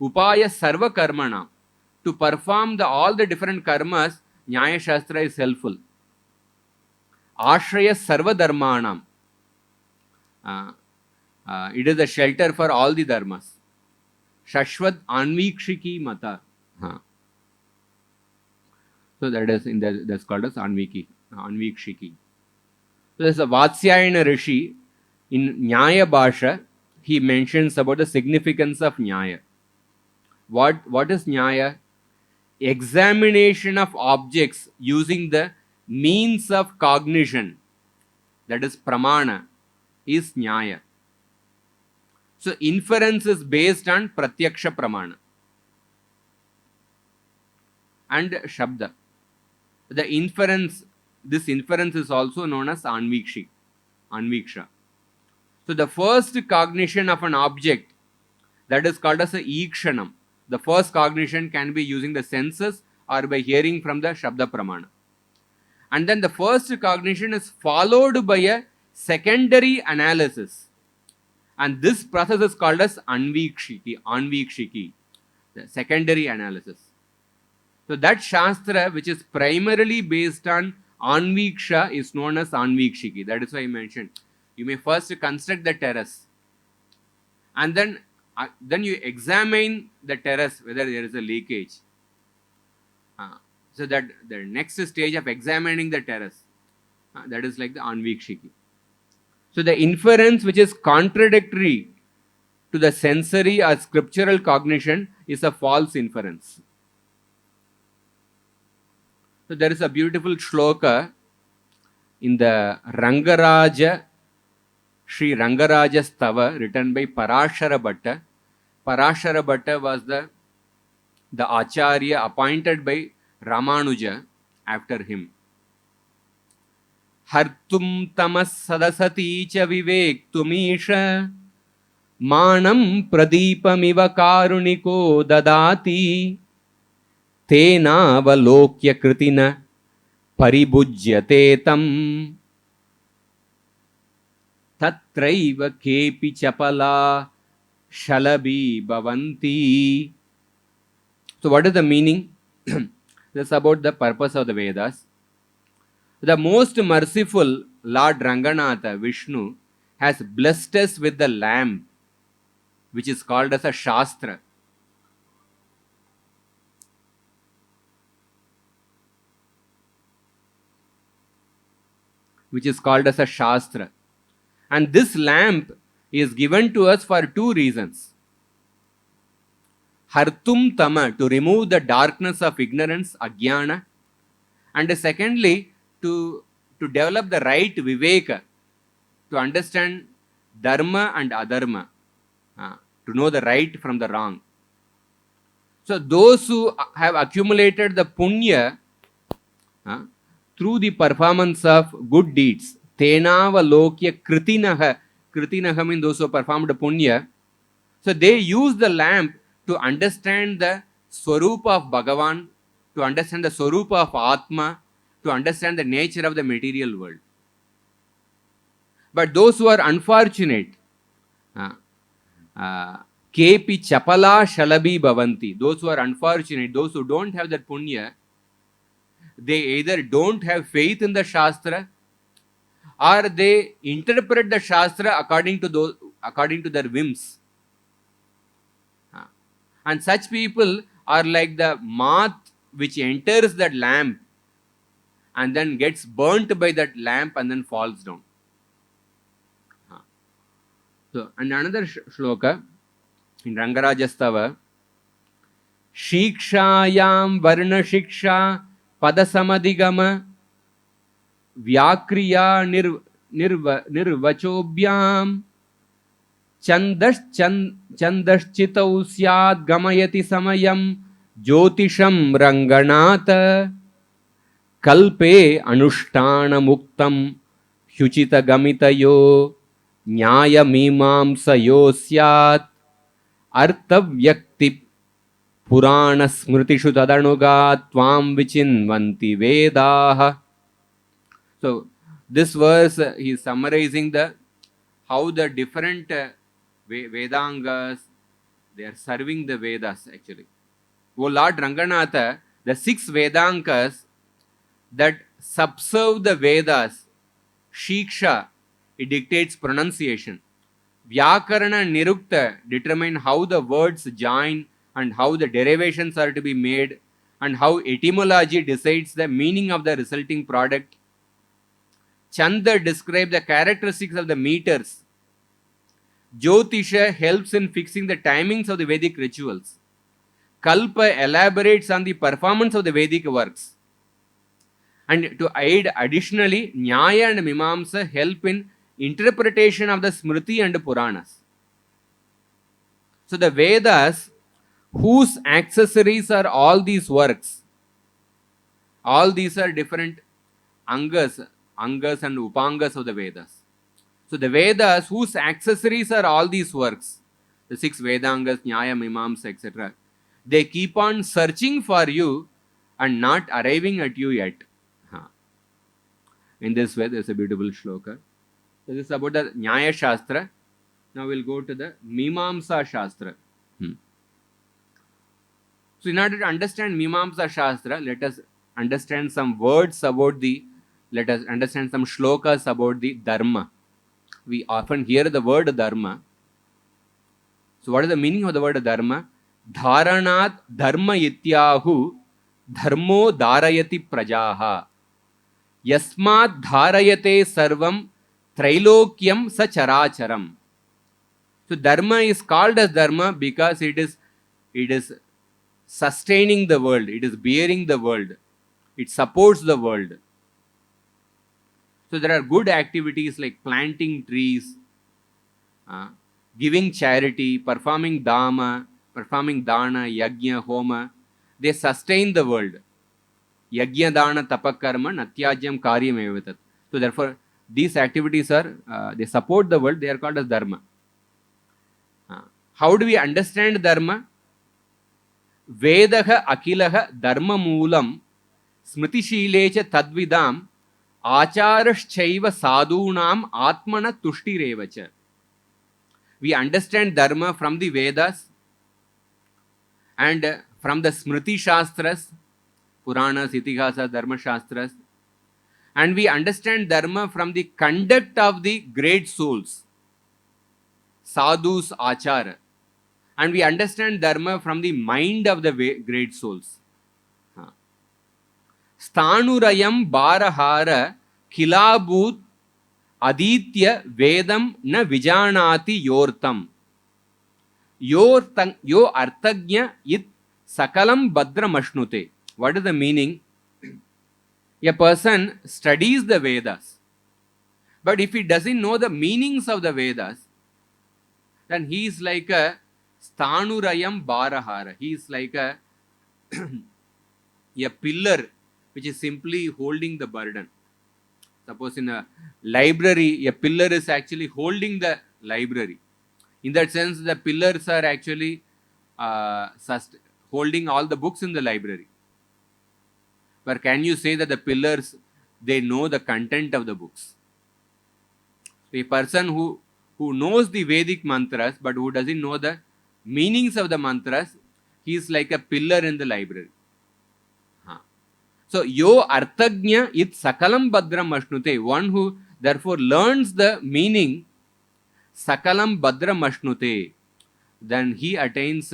Upaya Sarva Karmana. To perform all the different karmas, Nyaya Shastra is helpful. Ashraya Sarva Dharmanam. It is a shelter for all the dharmas. Shashwat Anvikshiki Mata. So that is that's called as Anvikshiki. So there's a Vatsyayana Rishi in Nyaya Bhasha. He mentions about the significance of Nyaya. What is Nyaya? Examination of objects using the means of cognition, that is Pramana, is Nyaya. So inference is based on Pratyaksha Pramana and Shabda. This inference is also known as Anviksha. So the first cognition of an object, that is called as a Ikshanam. The first cognition can be using the senses or by hearing from the Shabda Pramana. And then the first cognition is followed by a secondary analysis. And this process is called as Anvikshiki, the secondary analysis. So that Shastra, which is primarily based on Anviksha, is known as Anvikshiki. That is why I mentioned. You may first construct the terrace. And then you examine the terrace, whether there is a leakage. So that the next stage of examining the terrace, that is like the Anvikshiki. So the inference which is contradictory to the sensory or scriptural cognition is a false inference. So there is a beautiful shloka in the Rangaraja, Sri Rangaraja Stava, written by Parashara Bhatta. Parashara Bhatta was the Acharya appointed by Ramanuja after him. Hartum tamas sadasati cha vivektumisha manam pradipamiva karuniko dadati tena valokya kritina paribhujyate tam tatraiva kepi chapala shalabi bhavanti. So what is the meaning? This is about the purpose of the Vedas. The most merciful Lord Ranganatha, Vishnu, has blessed us with the lamp, which is called as a Shastra. And this lamp is given to us for two reasons. Hartum tama, to remove the darkness of ignorance, ajnana. And secondly, to develop the right viveka, to understand dharma and adharma, to know the right from the wrong. So those who have accumulated the punya through the performance of good deeds, tenava lokya kritinaha, kritinaha means those who performed punya, so they use the lamp to understand the Swarupa of Bhagavan, to understand the Swarupa of Atma, to understand the nature of the material world. But those who are unfortunate, Kepi Chapala Shalabi Bhavanti, those who are unfortunate, those who don't have that punya, they either don't have faith in the Shastra or they interpret the Shastra according to their whims. And such people are like the moth which enters that lamp and then gets burnt by that lamp and then falls down. So, and another shloka in Rangarajastava, Shikshayam Varna Shiksha Padasamadigama Vyakriya Nirvachobhyam chandaschitau syad gamayati samayam jyotisham ranganat kalpe anushtana muktam hyuchita gamitayo nyaya mimamsayo syat arthavyakti purana smritishu tadanuga tvam vichinvanti vedaha. So this verse he is summarizing the how the different Vedangas they are serving the Vedas actually. O Lord Ranganatha, the 6 Vedangas that subserve the Vedas, Shiksha, it dictates pronunciation. Vyakarana and Nirukta determine how the words join and how the derivations are to be made and how etymology decides the meaning of the resulting product. Chanda describes the characteristics of the meters. Jyotisha helps in fixing the timings of the Vedic rituals. Kalpa elaborates on the performance of the Vedic works. And to aid additionally, Nyaya and Mimamsa help in interpretation of the Smriti and Puranas. So the Vedas, whose accessories are all these works, all these are different angas and upangas of the Vedas. So the Vedas, whose accessories are all these works, the 6 Vedangas, Nyaya, Mimamsa, etc., they keep on searching for you and not arriving at you yet. In this way, there's a beautiful shloka. So this is about the Nyaya Shastra. Now we'll go to the Mimamsa Shastra. So in order to understand Mimamsa Shastra, let us understand some words about let us understand some shlokas about the Dharma. We often hear the word Dharma. So what is the meaning of the word Dharma? Dharanat Dharma Ityahu Dharmo Dharayati Prajaha Yasmat Dharayate Sarvam Trilokyam Sacharacharam. So Dharma is called as Dharma because it is sustaining the world, it is bearing the world, it supports the world. So there are good activities like planting trees, giving charity, performing dana, yajna, homa. They sustain the world. Yajna, dana, tapakarma, natyajyam, karyam evatat. So therefore, these activities are, they support the world, they are called as dharma. How do we understand dharma? Vedaha akilaha dharma moolam smritishilecha tadvidam acharashchaiva sadhunam atmana tushtirevacha. We understand dharma from the Vedas and from the Smriti Shastras, Puranas, Itihasas, Dharma Shastras, and we understand dharma from the conduct of the great souls, sadhus, achara, and we understand dharma from the mind of the great souls. Stanurayam barahara kilabut aditya vedam na vijanati yortam. Yo arthagnya it sakalam badra. What is the meaning? A person studies the Vedas, but if he doesn't know the meanings of the Vedas, then he is like a Stanurayam Barahara. He is like a pillar which is simply holding the burden. Suppose in a library, a pillar is actually holding the library. In that sense, the pillars are actually holding all the books in the library. But can you say that the pillars, they know the content of the books? A person who knows the Vedic mantras but who doesn't know the meanings of the mantras, he is like a pillar in the library. So, yo arthagnya it sakalam badram ashnute. One who therefore learns the meaning, sakalam badram ashnute, then he attains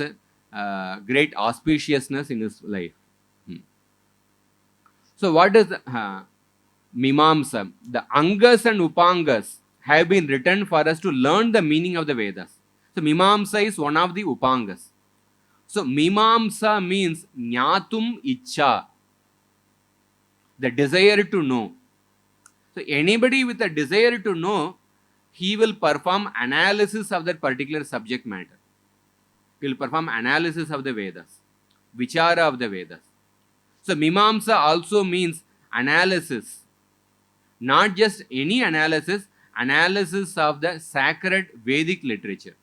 great auspiciousness in his life. So, what is Mimamsa? The Angas and Upangas have been written for us to learn the meaning of the Vedas. So, Mimamsa is one of the Upangas. So, Mimamsa means Jnatum Ichcha, the desire to know. So, anybody with a desire to know, he will perform analysis of that particular subject matter. He will perform analysis of the Vedas, vichara of the Vedas. So Mimamsa also means analysis, not just any analysis, analysis of the sacred Vedic literature.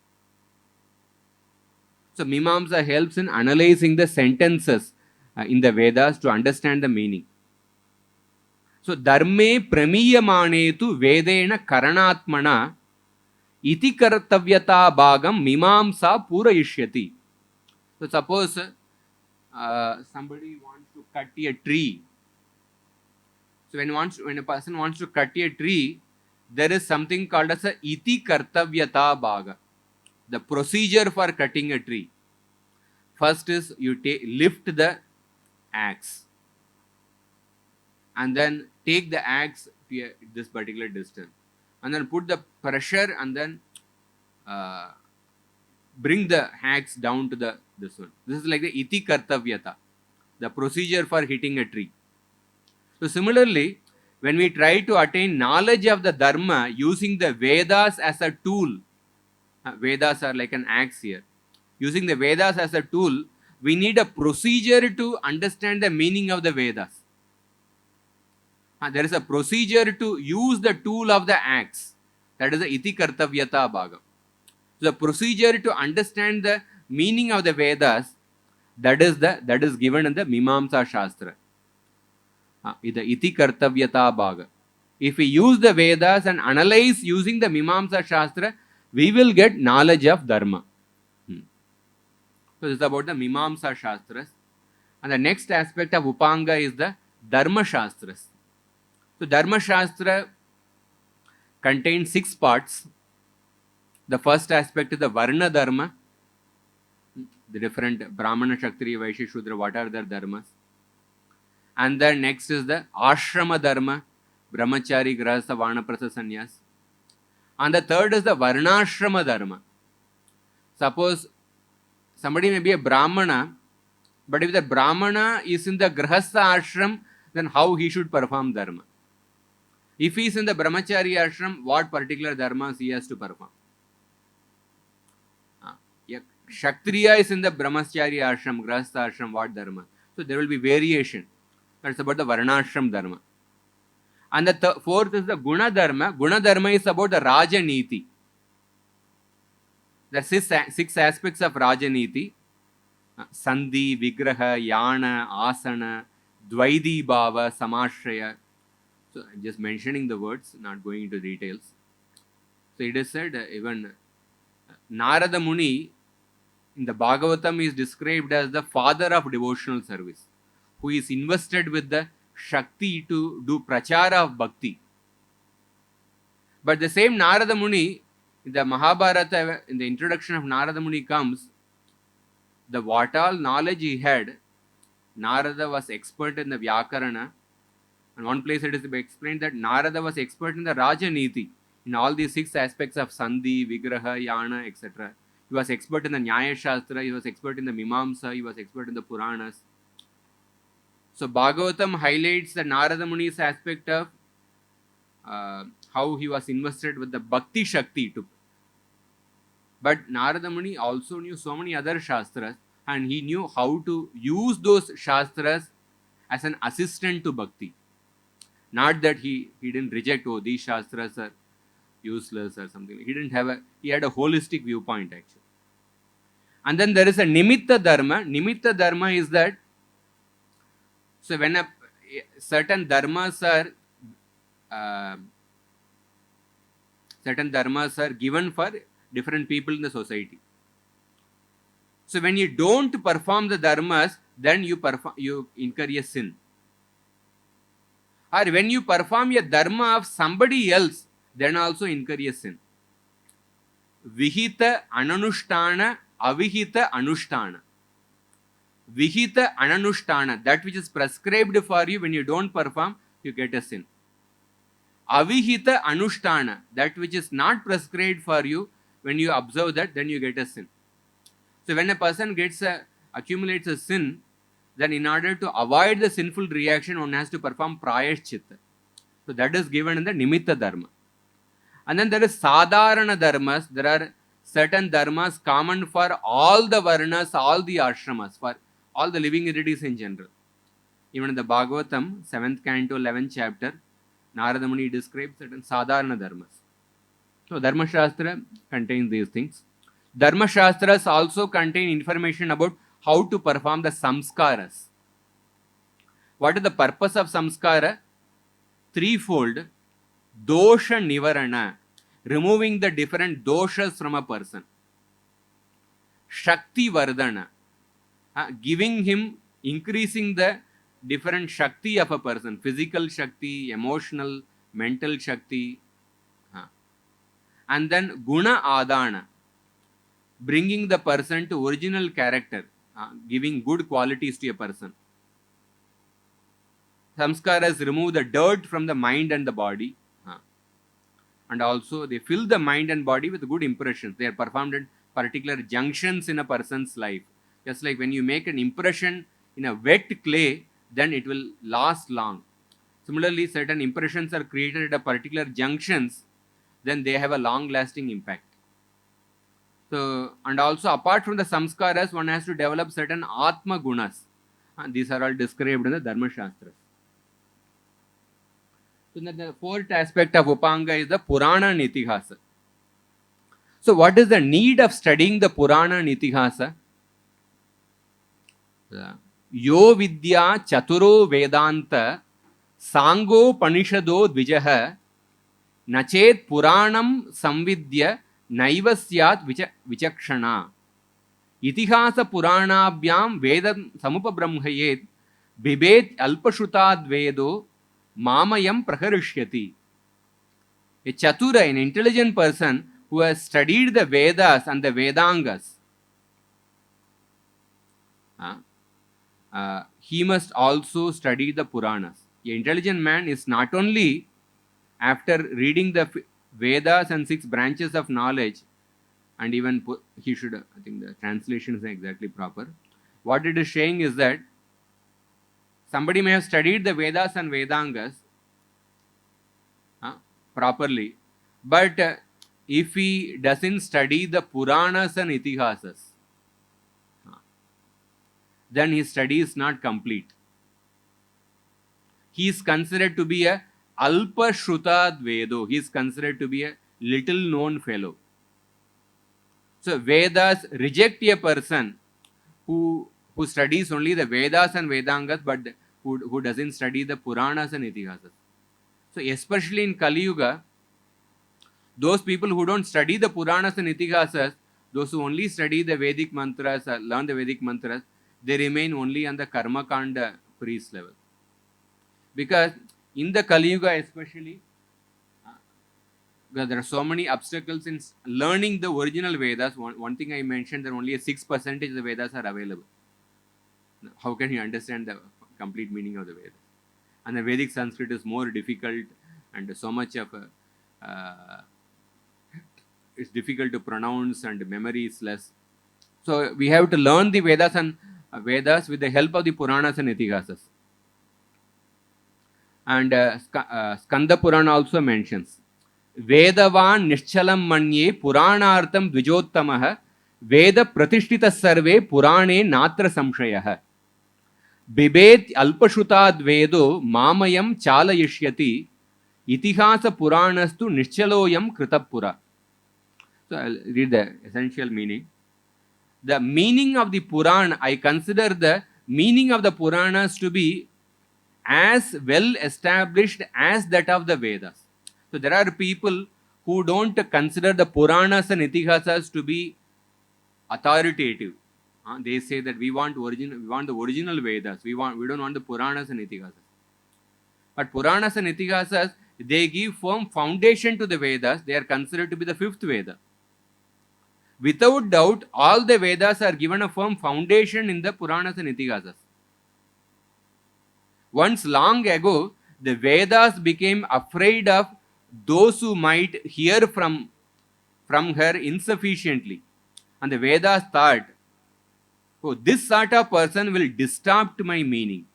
So Mimamsa helps in analyzing the sentences in the Vedas to understand the meaning. So dharme pramiyamane tu vedena karanatmana iti kartavyata bhagam mimamsa purayishyati. So suppose somebody wants to cut a tree. So when a person wants to cut a tree, there is something called as a iti kartavyata bhaga, the procedure for cutting a tree. First is you lift the axe and then take the axe to this particular distance and then put the pressure and then bring the axe down to this one. This is like the iti kartavyata, the procedure for hitting a tree. So similarly, when we try to attain knowledge of the dharma using the Vedas as a tool, Vedas are like an axe here. Using the Vedas as a tool, we need a procedure to understand the meaning of the Vedas. There is a procedure to use the tool of the axe. That is the iti kartavyata bhaga. So the procedure to understand the meaning of the Vedas, that is given in the Mimamsa Shastra. The iti kartavyata bhaga. If we use the Vedas and analyze using the Mimamsa Shastra, we will get knowledge of Dharma. So this is about the Mimamsa Shastras. And the next aspect of Upanga is the Dharma Shastras. So Dharma Shastra contains 6 parts. The first aspect is the Varna Dharma, the different Brahmana, Kshatriya, Vaishya, Shudra, what are their dharmas. And then next is the Ashrama Dharma, Brahmachari, Grahastha, Vanaprastha, Sannyas. And the third is the Varnashrama Dharma. Suppose somebody may be a Brahmana, but if the Brahmana is in the Grahastha ashram, then how he should perform Dharma? If he is in the Brahmachari ashram, what particular dharmas he has to perform? Kshatriya is in the Brahmachari ashram, Grahastha ashram, what dharma? So there will be variation. That's about the Varnashram dharma. And the fourth is the Guna dharma. Guna dharma is about the Rajaniti. There are 6 aspects of Rajaniti. Sandhi, Vigraha, Yana, Asana, Dvaidi Bhava, Samashraya. So I'm just mentioning the words, not going into details. So it is said even Narada Muni in the Bhagavatam is described as the father of devotional service, who is invested with the Shakti to do prachara of bhakti. But the same Narada Muni, in the Mahabharata, in the introduction of Narada Muni comes, the what all knowledge he had, Narada was expert in the Vyakarana. And one place it is explained that Narada was expert in the Rajaniti, in all these 6 aspects of Sandhi, Vigraha, Yana, etc. He was expert in the Nyaya Shastra, he was expert in the Mimamsa, he was expert in the Puranas. So Bhagavatam highlights the Narada Muni's aspect of how he was invested with the Bhakti Shakti too. But Narada Muni also knew so many other Shastras, and he knew how to use those Shastras as an assistant to Bhakti. Not that he didn't reject, oh, these Shastras are useless or something. He had a holistic viewpoint actually. And then there is a Nimitta Dharma. Nimitta Dharma is that, so when certain dharmas are given for different people in the society. So when you don't perform the dharmas, then you incur a sin. Or when you perform a dharma of somebody else, then also incur a sin. Vihita ananushtana, avihita anushtana. Vihita ananushtana, that which is prescribed for you, when you don't perform, you get a sin. Avihita anushtana, that which is not prescribed for you, when you observe that, then you get a sin. So when a person accumulates a sin, then in order to avoid the sinful reaction, one has to perform prayashchitta. So that is given in the Nimitta Dharma. And then there is Sadharana Dharmas. There are certain dharmas common for all the Varnas, all the ashramas, for all the living entities in general. Even in the Bhagavatam, 7th canto, 11th chapter, Narada Muni describes certain Sadharana Dharmas. So, Dharma Shastra contains these things. Dharma Shastras also contain information about how to perform the samskaras. What is the purpose of samskara? Threefold. Dosha Nivarana, removing the different doshas from a person. Shakti Vardhana, giving him, increasing the different Shakti of a person, physical Shakti, emotional, mental Shakti. And then Guna Adana, bringing the person to original character, giving good qualities to a person. Samskaras remove the dirt from the mind and the body. And also they fill the mind and body with good impressions. They are performed at particular junctions in a person's life. Just like when you make an impression in a wet clay, then it will last long. Similarly, certain impressions are created at a particular junctions, then they have a long lasting impact. So, and also apart from the samskaras, one has to develop certain atma gunas. These are all described in the Dharma Shastras. So the fourth aspect of Upanga is the Purana and Itihasa. So what is the need of studying the Purana and Itihasa? Yo Vidya Chaturo Vedanta Sango Panishado Dvijaha Nachet Puranam Samvidya Naivasyat Vichakshana Itihasa Puranabhyam Vedam Samupabramhayet Bibet Alpashutad Vedo Mamayam Praharishyati. A Chatura, an intelligent person who has studied the Vedas and the Vedangas, he must also study the Puranas. An intelligent man is not only after reading the Vedas and 6 branches of knowledge, and even he should, I think the translation is exactly proper. What it is saying is that somebody may have studied the Vedas and Vedangas properly, but if he doesn't study the Puranas and Itihasas, then his study is not complete. He is considered to be a Alpa Shruta Dvedo. He is considered to be a little known fellow. So Vedas reject a person who studies only the Vedas and Vedangas, but who doesn't study the Puranas and Itihasas. So especially in Kali Yuga, those people who don't study the Puranas and Itihasas, those who only study the Vedic mantras, learn the Vedic mantras, they remain only on the Karma Kanda priest level. Because in the Kali Yuga especially, there are so many obstacles in learning the original Vedas. One thing I mentioned, that only a 6% of the Vedas are available. How can you understand the complete meaning of the Vedas? And the Vedic Sanskrit is more difficult, and so much of it's difficult to pronounce, and memory is less. So we have to learn the Vedas and Vedas with the help of the Puranas and Itihasas. And Skanda Purana also mentions Vedavan Nishchalam Manye Puranartham Dvijottamah Veda Pratishtita Sarve Purane Natra Samshayah Bibet Alpashutad Vedo Mamayam Chalayishyati Itihasa Puranastu Nishchaloyam Kritapura. So I'll read the essential meaning. The meaning of the Purana, I consider the meaning of the Puranas to be as well established as that of the Vedas. So there are people who don't consider the Puranas and Itihasas to be authoritative. They say that we want the original Vedas. We don't want the Puranas and Itihasas. But Puranas and Itihasas, they give firm foundation to the Vedas. They are considered to be the 5th Veda. Without doubt, all the Vedas are given a firm foundation in the Puranas and Itihasas. Once long ago, the Vedas became afraid of those who might hear from her insufficiently. And the Vedas thought, oh, this sort of person will distort my meaning.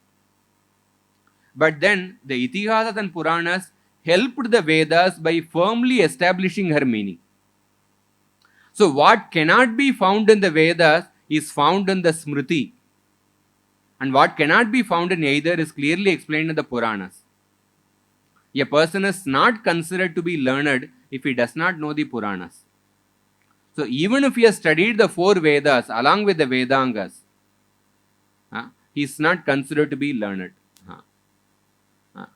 But then the Itihasas and Puranas helped the Vedas by firmly establishing her meaning. So what cannot be found in the Vedas is found in the Smriti. And what cannot be found in either is clearly explained in the Puranas. A person is not considered to be learned if he does not know the Puranas. So even if he has studied the 4 Vedas along with the Vedangas, he is not considered to be learned.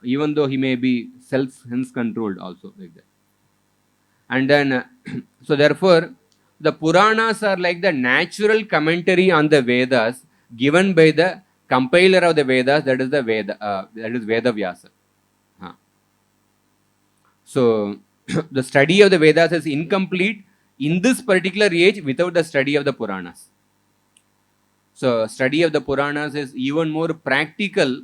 Even though he may be sense controlled also like that. And then, so therefore, the Puranas are like the natural commentary on the Vedas given by the compiler of the Vedas, that is the Veda, that is Veda Vyasa. So the study of the Vedas is incomplete in this particular age without the study of the Puranas. So study of the Puranas is even more practical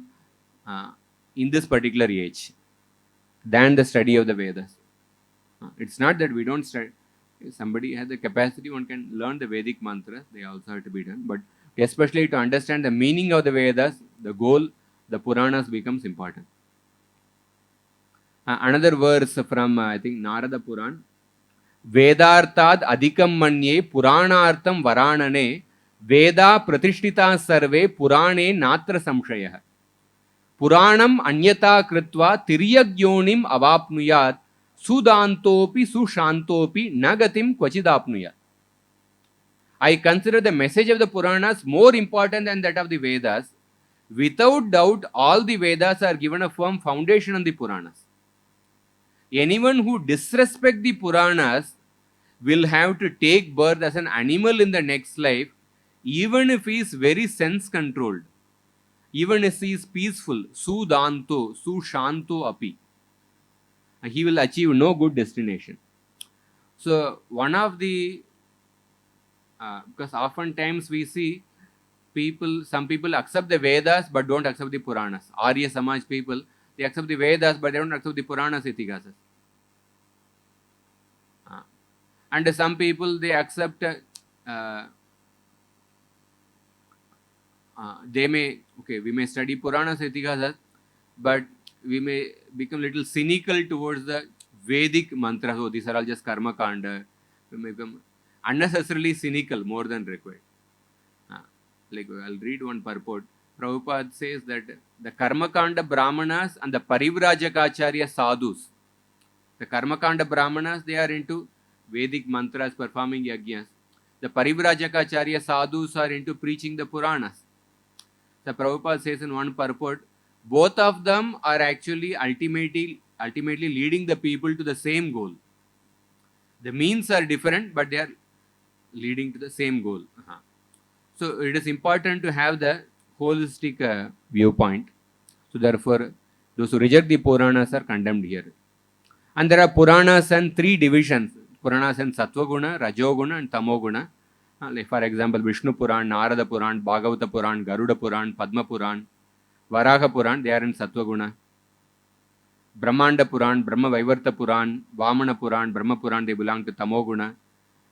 in this particular age than the study of the Vedas. It's not that we don't study. If somebody has the capacity, one can learn the Vedic mantras, they also have to be done. But especially to understand the meaning of the Vedas, the goal, the Puranas becomes important. Another verse from, I think, Narada Puran. Vedartad adhikam manye puranartham varanane Veda pratishtita sarve purane natra samshayah. Puranam anyata kritva tiryagyonim avapnuyat sudantopi sushantopi nagatim kvachidapnuyat. I consider the message of the Puranas more important than that of the Vedas. Without doubt, all the Vedas are given a firm foundation on the Puranas. Anyone who disrespects the Puranas will have to take birth as an animal in the next life, even if he is very sense controlled, even if he is peaceful, sudanto, sushanto api, he will achieve no good destination. So one of the, because oftentimes we see people, some people accept the Vedas but don't accept the Puranas. Arya Samaj people, they accept the Vedas but they don't accept the Puranas, Itigasas. And some people, they accept, they may, okay, we may study Puranas, Itigasas, but we may become little cynical towards the Vedic mantras. Oh, these are all just karma kanda. We may become unnecessarily cynical more than required. Like I'll read one purport. Prabhupada says that the Karmakanda Brahmanas and the Parivrajakacharya Sadhus, the Karmakanda Brahmanas, they are into Vedic mantras, performing yajnas. The Parivrajakacharya Sadhus are into preaching the Puranas. The Prabhupada says in one purport, both of them are actually ultimately leading the people to the same goal. The means are different, but they are leading to the same goal. So it is important to have the holistic viewpoint. So therefore, those who reject the Puranas are condemned here. And there are Puranas and 3 divisions. Puranas and Sattvaguna, Rajoguna and Tamoguna. Like for example, Vishnu Puran, Narada Puran, Bhagavata Puran, Garuda Puran, Padma Puran, Varaha Puran, they are in Sattvaguna. Brahmanda Puran, Brahma Vaivarta Puran, Vamana Puran, Brahma Puran, they belong to Tamoguna.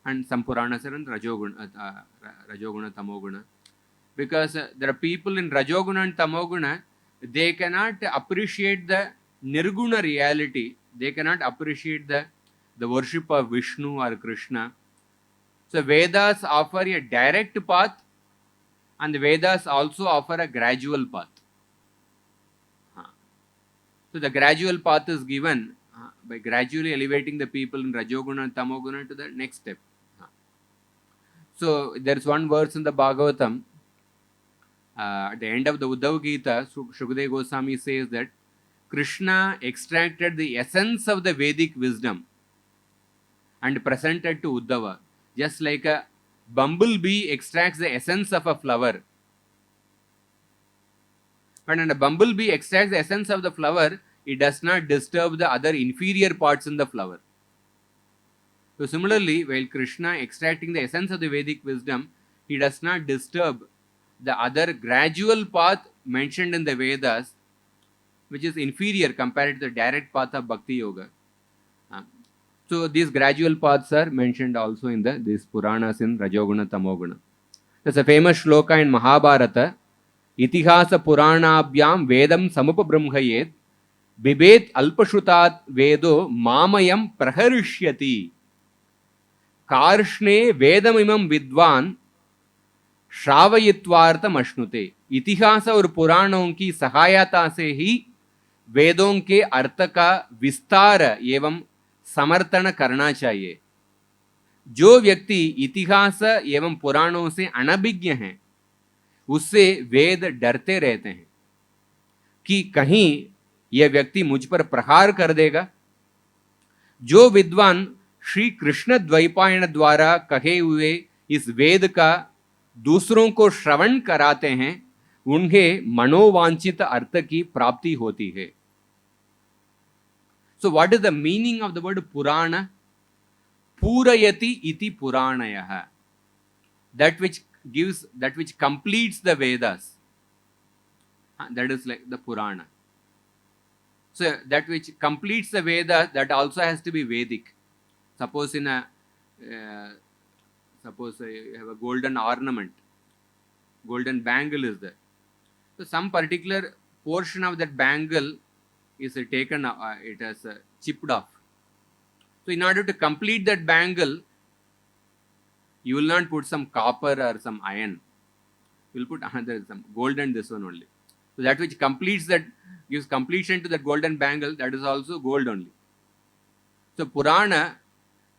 And some Puranas are in Rajoguna, Tamoguna. Because there are people in Rajoguna and Tamoguna, they cannot appreciate the Nirguna reality. They cannot appreciate the worship of Vishnu or Krishna. So Vedas offer a direct path, and the Vedas also offer a gradual path. So the gradual path is given by gradually elevating the people in Rajoguna and Tamoguna to the next step. So there is one verse in the Bhagavatam, at the end of the Uddhava Gita, Shukadeva Goswami says that Krishna extracted the essence of the Vedic wisdom and presented to Uddhava, just like a bumblebee extracts the essence of a flower. But when a bumblebee extracts the essence of the flower, it does not disturb the other inferior parts in the flower. So similarly, while Krishna extracting the essence of the Vedic wisdom, he does not disturb the other gradual path mentioned in the Vedas, which is inferior compared to the direct path of Bhakti Yoga. So these gradual paths are mentioned also in these Puranas in Rajoguna, Tamoguna. There's a famous shloka in Mahabharata, Itihasa Puranabhyam Vedam Samupa Brahmayed बिबेत अल्पश्रुतात् वेदो मामयं प्रहरिष्यति कार्ष्णे वेदमिमं विद्वान श्रावयित्वार्थम अश्नुते। इतिहास और पुराणों की सहायता से ही वेदों के अर्थ का विस्तार एवं समर्थन करना चाहिए। जो व्यक्ति इतिहास एवं पुराणों से अनभिज्ञ हैं, उससे वेद डरते रहते हैं कि कहीं यह व्यक्ति मुझ पर प्रहार कर देगा। जो विद्वान श्री कृष्ण द्वैपायन द्वारा कहे हुए इस वेद का दूसरों को श्रवण कराते हैं, उन्हें मनोवांछित अर्थ की प्राप्ति होती है। So what is the meaning of the word Purana? Purayati iti Puranayah. That which completes the Vedas. That is like the Purana. So that which completes the Vedas, that also has to be Vedic. Suppose you have a golden ornament, golden bangle is there. So some particular portion of that bangle is taken, it has chipped off. So in order to complete that bangle, you will not put some copper or some iron. You will put another, some golden, this one only. So that which completes that, gives completion to that golden bangle, that is also gold only. So Purana,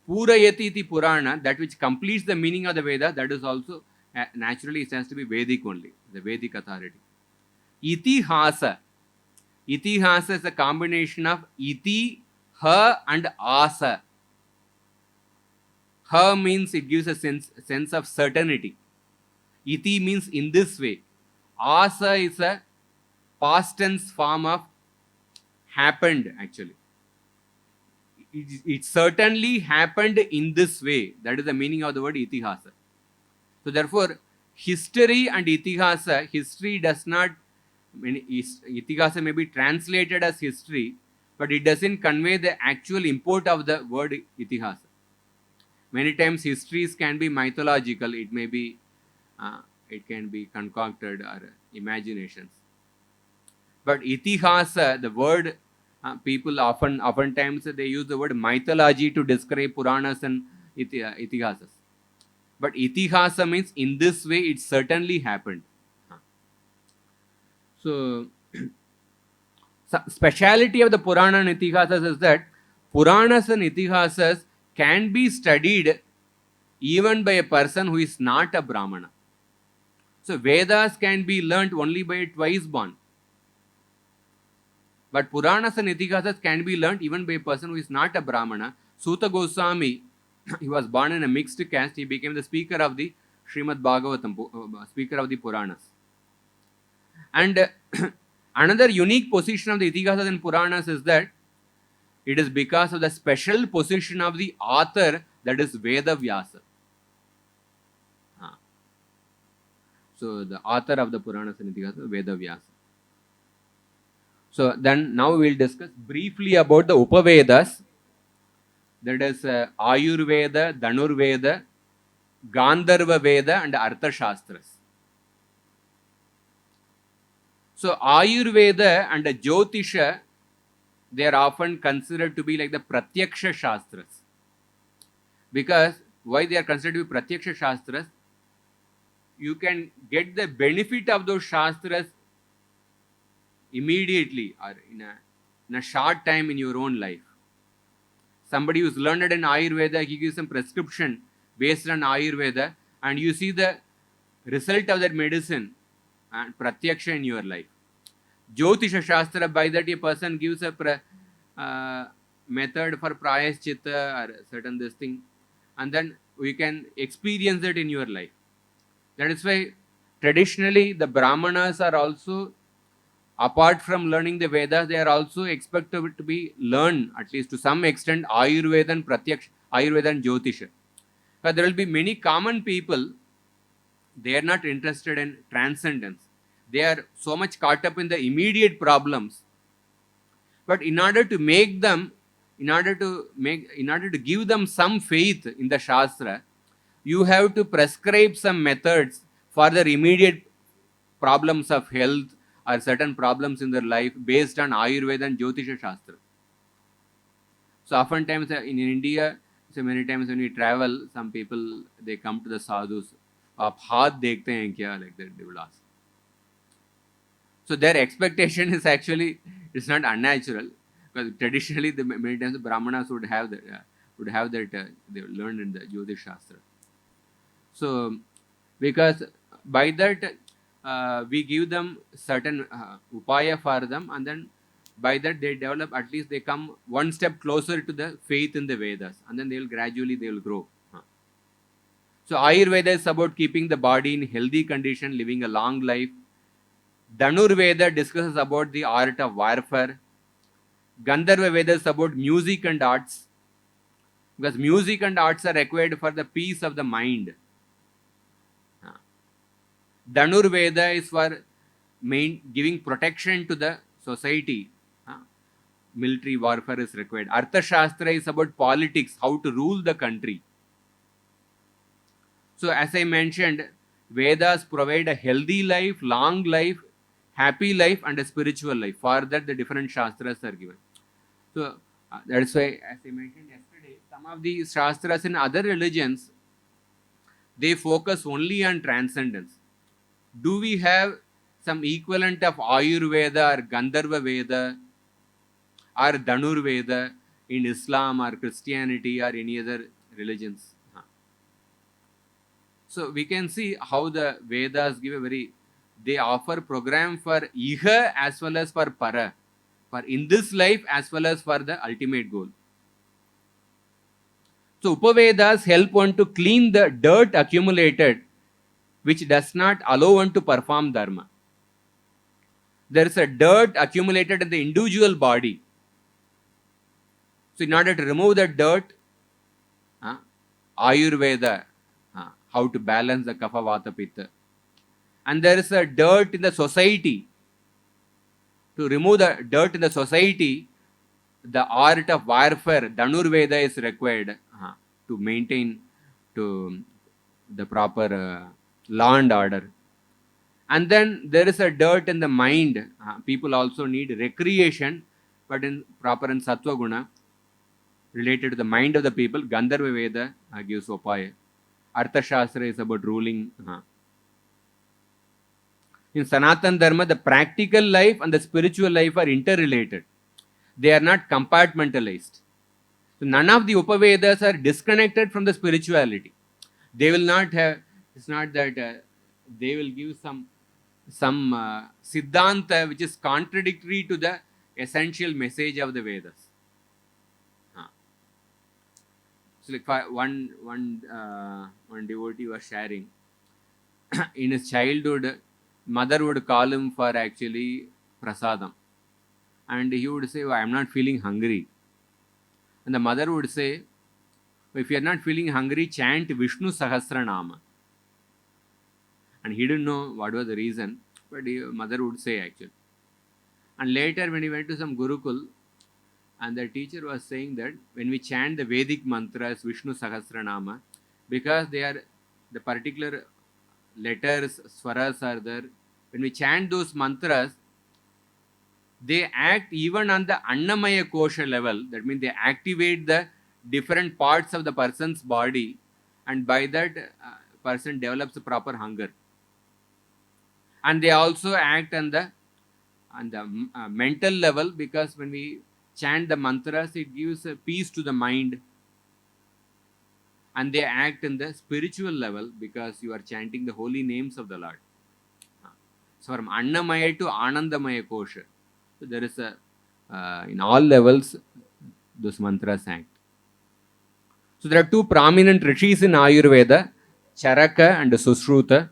Purayati iti Purana, that which completes the meaning of the Veda, that is also naturally it has to be Vedic only, the Vedic authority. Itihasa. Itihasa is a combination of iti, ha and asa. Ha means it gives a sense of certainty. Iti means in this way. Asa is a past tense form of happened actually. It certainly happened in this way. That is the meaning of the word itihasa. So therefore, history and itihasa, history does not, itihasa may be translated as history, but it doesn't convey the actual import of the word itihasa. Many times histories can be mythological, it may be, it can be concocted or imaginations. But itihasa, the word, people oftentimes they use the word mythology to describe Puranas and itihasas. But itihasa means in this way it certainly happened. So, speciality of the Purana and itihasas is that Puranas and itihasas can be studied even by a person who is not a Brahmana. So Vedas can be learnt only by a twice born. But Puranas and itihasas can be learnt even by a person who is not a Brahmana. Suta Goswami, he was born in a mixed caste. He became the speaker of the Srimad Bhagavatam, speaker of the Puranas. And another unique position of the itihasas and Puranas is that it is because of the special position of the author, that is Veda Vyasa. So the author of the Puranas and itihasas, Veda Vyasa. So then now we will discuss briefly about the Upavedas, that is Ayurveda, Dhanurveda, Gandharva Veda and Artha Shastras. So Ayurveda and Jyotisha, they are often considered to be like the Pratyaksha Shastras. Because why they are considered to be Pratyaksha Shastras? You can get the benefit of those Shastras immediately or in a short time in your own life. Somebody who is learned in Ayurveda, he gives some prescription based on Ayurveda, and you see the result of that medicine and Pratyaksha in your life. Jyotisha Shastra, by that a person gives a method for Prayaschitta or certain this thing, and then we can experience it in your life. That is why traditionally the Brahmanas are also, apart from learning the Vedas, they are also expected to be learned at least to some extent Ayurveda and Pratyaksha, Ayurveda and Jyotisha. But there will be many common people, they are not interested in transcendence. They are so much caught up in the immediate problems. But in order to make them, in order to give them some faith in the Shastra, you have to prescribe some methods for their immediate problems of health or certain problems in their life based on Ayurveda and Jyotisha Shastra. So oftentimes in India, so many times when we travel, some people they come to the sadhus. आप हाथ देखते हैं क्या? Like that they will ask. So their expectation is actually it's not unnatural because traditionally many times the Brahmanas would have that they learned in the Jyotish Shastra. So because by that we give them certain upaya for them, and then by that they develop, at least they come one step closer to the faith in the Vedas, and then they will grow. So Ayurveda is about keeping the body in healthy condition, living a long life. Dhanurveda discusses about the art of warfare. Gandharva Veda is about music and arts, because music and arts are required for the peace of the mind. Dhanurveda is for giving protection to the society. Military warfare is required. Arthashastra is about politics, how to rule the country. So as I mentioned, Vedas provide a healthy life, long life, happy life, and a spiritual life. For that, the different Shastras are given. So that's why, as I mentioned yesterday, some of the Shastras in other religions, they focus only on transcendence. Do we have some equivalent of Ayurveda or Gandharva Veda or Dhanurveda in Islam or Christianity or any other religions? So we can see how the Vedas give they offer program for Iha as well as for Para, for in this life as well as for the ultimate goal. So Upavedas help one to clean the dirt accumulated, which does not allow one to perform dharma. There is a dirt accumulated in the individual body. So in order to remove that dirt, Ayurveda, how to balance the kapha vata pitta. And there is a dirt in the society. To remove the dirt in the society, the art of warfare, Dhanurveda, is required to maintain to the proper law and order. And then there is a dirt in the mind. People also need recreation, but in Sattva Guna, related to the mind of the people, Gandharva Veda gives upaya. Arthashastra is about ruling. In Sanatan Dharma, the practical life and the spiritual life are interrelated. They are not compartmentalized. So none of the Upavedas are disconnected from the spirituality. They will not have, it's not that they will give some Siddhanta which is contradictory to the essential message of the Vedas. So like one devotee was sharing, in his childhood, mother would call him for actually prasadam. And he would say, oh, I am not feeling hungry. And the mother would say, if you are not feeling hungry, chant Vishnu Sahasranama. And he didn't know what was the reason, but mother would say actually. And later when he went to some Gurukul, and the teacher was saying that when we chant the Vedic mantras, Vishnu Sahasranama, because they are the particular letters, swaras are there, when we chant those mantras, they act even on the Annamaya Kosha level. That means they activate the different parts of the person's body, and by that person develops a proper hunger. And they also act on the mental level, because when we chant the mantras, it gives a peace to the mind. And they act in the spiritual level, because you are chanting the holy names of the Lord. So from Annamaya to Anandamaya Kosha. So there is in all levels, those mantras act. So there are two prominent rishis in Ayurveda, Charaka and Sushruta.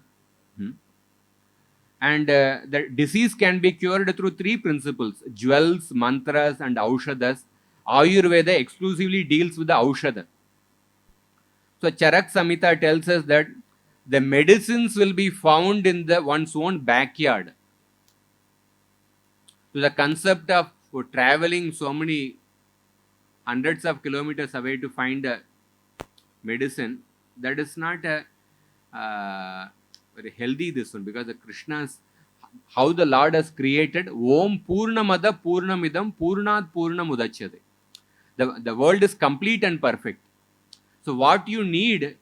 And the disease can be cured through three principles: jewels, mantras, and aushadas. Ayurveda exclusively deals with the aushada. So Charak Samhita tells us that the medicines will be found in one's own backyard. So the concept of traveling so many hundreds of kilometers away to find a medicine, that is not a very healthy this one, because the Krishna's how the Lord has created Om Purnamada Purnamidam Purnat Purnamudachyate. The world is complete and perfect. So what you need,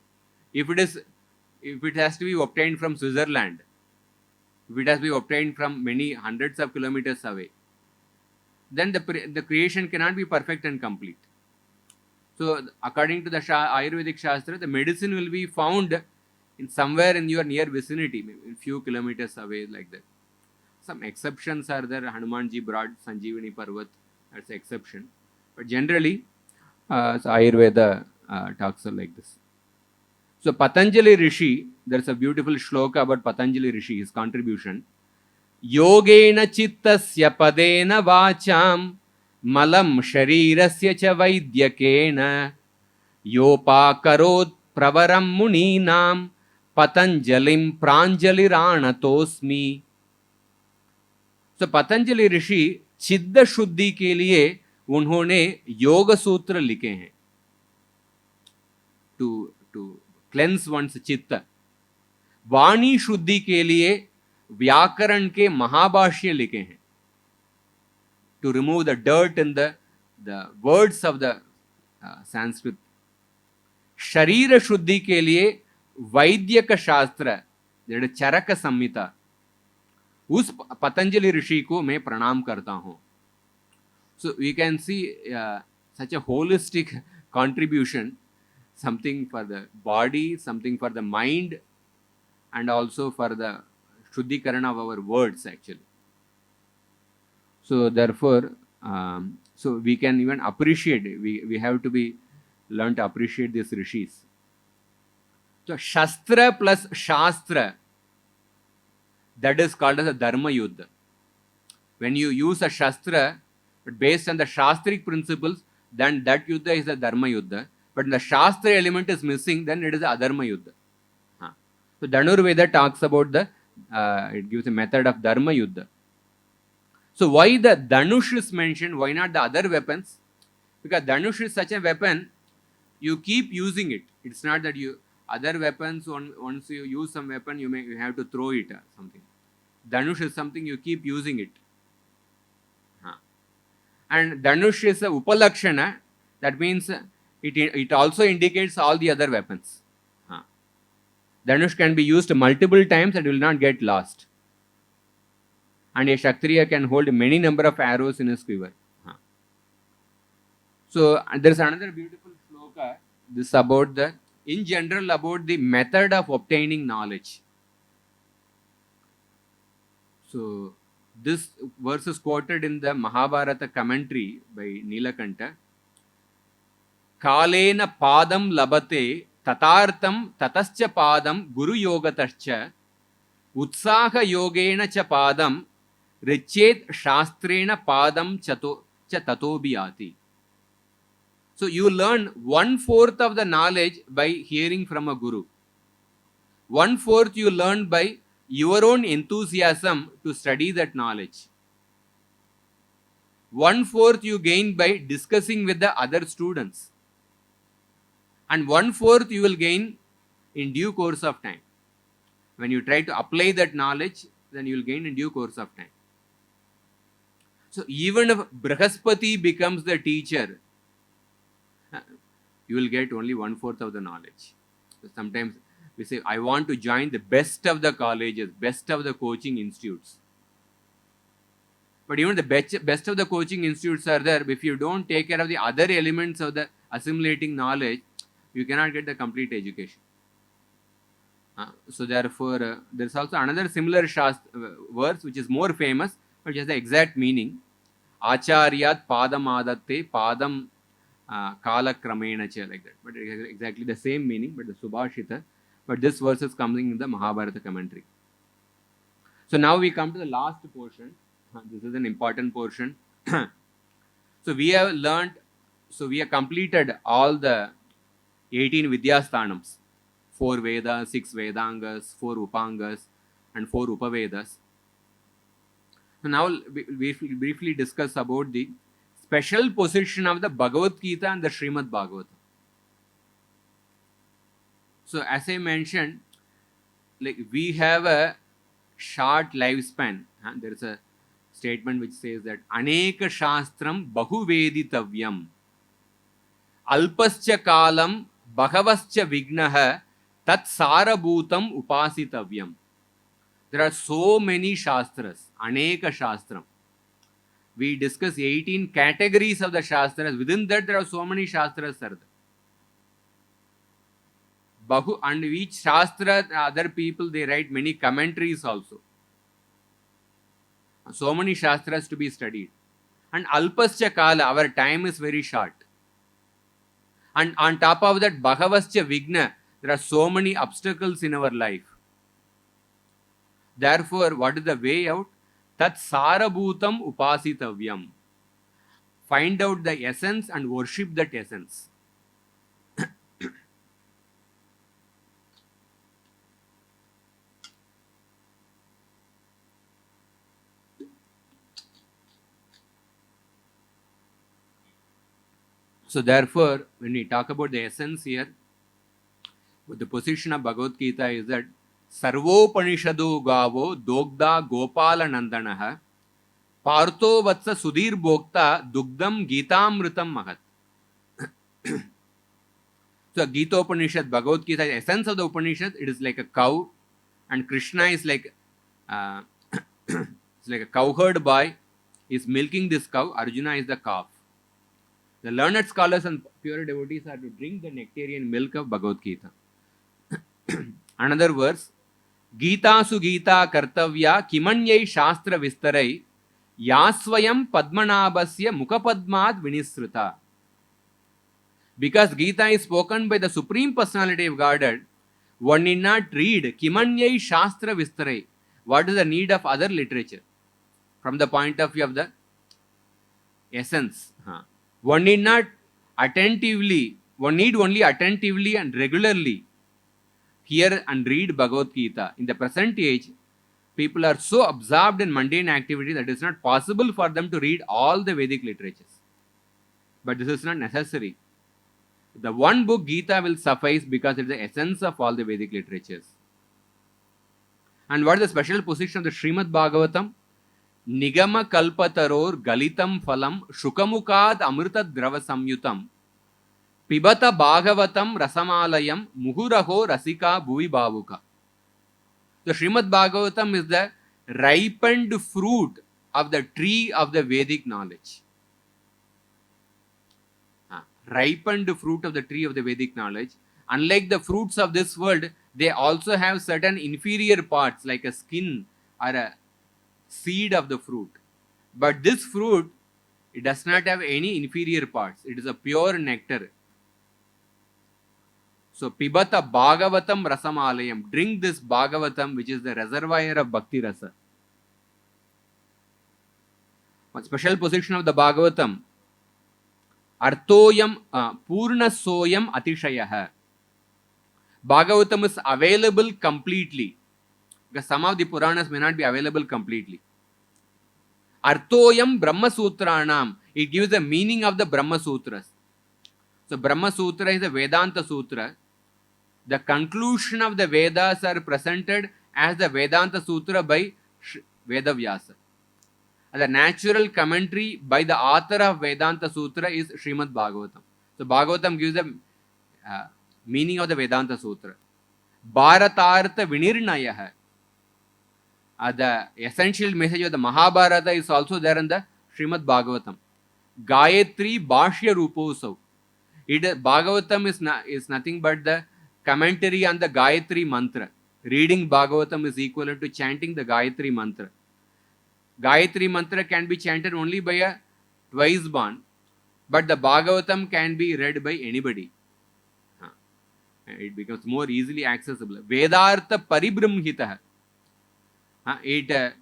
if it has to be obtained from Switzerland, if it has to be obtained from many hundreds of kilometers away, then the creation cannot be perfect and complete. So according to the Ayurvedic Shastra, the medicine will be found in somewhere in your near vicinity, maybe a few kilometers away, like that. Some exceptions are there. Hanumanji brought Sanjeevani Parvat, that's an exception. But generally, so Ayurveda talks like this. So Patanjali Rishi, there's a beautiful shloka about Patanjali Rishi, his contribution. Yogena chittasya padena vacham malam sharirasya cha vaidyakena yopakarot pravaram muninam patanjalim pranjaliranatosmi. So Patanjali ऋषि चिद्द शुद्धि के लिए उन्होंने योग सूत्र लिखे हैं, to cleanse once चित्त. वाणी शुद्धि के लिए व्याकरण के महाभाष्य लिखे हैं, to remove the dirt in the words of the Sanskrit. शरीर शुद्धि के लिए वैद्यक शास्त्र, चरक संहिता, उस पतंजलि ऋषि को मैं प्रणाम करता हूं. So we can see such a holistic contribution, something for the body, something for the mind, and also for the shuddhikarana of our words actually. So therefore, so we can even appreciate it. We have to be learn to appreciate these rishis. So shastra plus shastra, that is called as a dharma yuddha. When you use a shastra but based on the shastric principles, then that yuddha is a dharma yuddha. But the shastra element is missing, then it is a adharma yuddha. So Dhanurveda talks about it gives a method of dharma yuddha. So why the Dhanush is mentioned, why not the other weapons? Because Dhanush is such a weapon, you keep using it. It's not that you, other weapons, once you use some weapon, you have to throw it or something. Dhanush is something you keep using it. And Dhanush is a upalakshana, that means it also indicates all the other weapons. Dhanush can be used multiple times and will not get lost. And a Kshatriya can hold many number of arrows in his quiver. So there is another beautiful shloka, this about in general about the method of obtaining knowledge. So this verse is quoted in the Mahabharata commentary by Nilakanta. Kalena padam labate tatartam tatascha padam guru yogatascha utsaha yogena cha padam richet shastrena padam cha tato biyati. So you learn 1/4 of the knowledge by hearing from a guru. 1/4 you learn by your own enthusiasm to study that knowledge. 1/4 you gain by discussing with the other students. And 1/4 you will gain in due course of time. When you try to apply that knowledge, then you will gain in due course of time. So even if Brihaspati becomes the teacher, you will get only 1/4 of the knowledge. So sometimes we say, I want to join the best of the colleges, best of the coaching institutes. But even the best of the coaching institutes are there. If you don't take care of the other elements of the assimilating knowledge, you cannot get the complete education. So therefore, there is also another similar verse which is more famous, which has the exact meaning. Acharyat padam adatte padam kala kramena cha, like that. But it has exactly the same meaning, but the Subhashita. But this verse is coming in the Mahabharata commentary. So now we come to the last portion. This is an important portion. So we have learned, so we have completed all the 18 Vidyasthanams, 4 Vedas, 6 Vedangas, 4 Upangas, and 4 Upavedas. So now we briefly discuss about the special position of the Bhagavad Gita and the Srimad Bhagavatam. So as I mentioned, like we have a short lifespan. There is a statement which says that Aneka Shastram Bahu Veditavyam Alpascha Kalam Bhagavascha Vignaha Tat Sarabhutam Upasitavyam. There are so many Shastras, Aneka Shastram. We discuss 18 categories of the Shastras. Within that, there are so many Shastras. Bahu, and each Shastra, other people, they write many commentaries also. So many Shastras to be studied. And Alpascha Kala, our time is very short. And on top of that, Bhagavascha Vigna, there are so many obstacles in our life. Therefore, what is the way out? Tat Sarabhutam Upasitavyam. Find out the essence and worship that essence. So therefore, when we talk about the essence here, the position of Bhagavad Gita is that Sarvopanishadu Gavo Dogda Gopala Nandanaha Partho Vatsa Sudhir Bhokta Dugdam Gitamritam Mahat. So Gita Upanishad, Bhagavad Gita, the essence of the Upanishad, it is like a cow, and Krishna is like it's like a cowherd boy is milking this cow. Arjuna is the calf. The learned scholars and pure devotees are to drink the nectarian milk of Bhagavad Gita. Another verse, Gita su Gita kartavya kimanyai shastra vistarai yasvayam padmanabhasya mukhapadmad vinisruta. Because Gita is spoken by the Supreme Personality of Godhead, one need not read kimanyai shastra vistarai. What is the need of other literature? From the point of view of the essence. One need not attentively, one need only attentively and regularly hear and read Bhagavad Gita. In the present age, people are so absorbed in mundane activity that it is not possible for them to read all the Vedic literatures. But this is not necessary. The one book Gita will suffice because it is the essence of all the Vedic literatures. And what is the special position of the Srimad Bhagavatam? Nigama kalpataror galitam phalam shukamukad amrita drava samyutam pibata bhagavatam rasamalayam muhuraho rasika bhuvi bhavuka. The Srimad Bhagavatam is the ripened fruit of the tree of the Vedic knowledge. Ripened fruit of the tree of the Vedic knowledge. Unlike the fruits of this world, they also have certain inferior parts like a skin or a seed of the fruit. But this fruit, it does not have any inferior parts. It is a pure nectar. So, Pibata Bhagavatam Rasamalayam. Drink this Bhagavatam, which is the reservoir of Bhakti Rasa. One special position of the Bhagavatam. Artoyam Purna Soyam Atishayaha. Bhagavatam is available completely. Because some of the Puranas may not be available completely. Artoyam Brahma Sutranam. It gives the meaning of the Brahma Sutras. So Brahma Sutra is a Vedanta Sutra. The conclusion of the Vedas are presented as the Vedanta Sutra by Vedavyasa. And the natural commentary by the author of Vedanta Sutra is Srimad Bhagavatam. So Bhagavatam gives the meaning of the Vedanta Sutra. Bharatartha Vinirnayaha. The essential message of the Mahabharata is also there in the Srimad Bhagavatam. Gayatri Bhashya Ruposav. Bhagavatam is nothing but the commentary on the Gayatri Mantra. Reading Bhagavatam is equivalent to chanting the Gayatri Mantra. Gayatri Mantra can be chanted only by a twice born, but the Bhagavatam can be read by anybody. It becomes more easily accessible. Vedartha Paribrahmhitah. It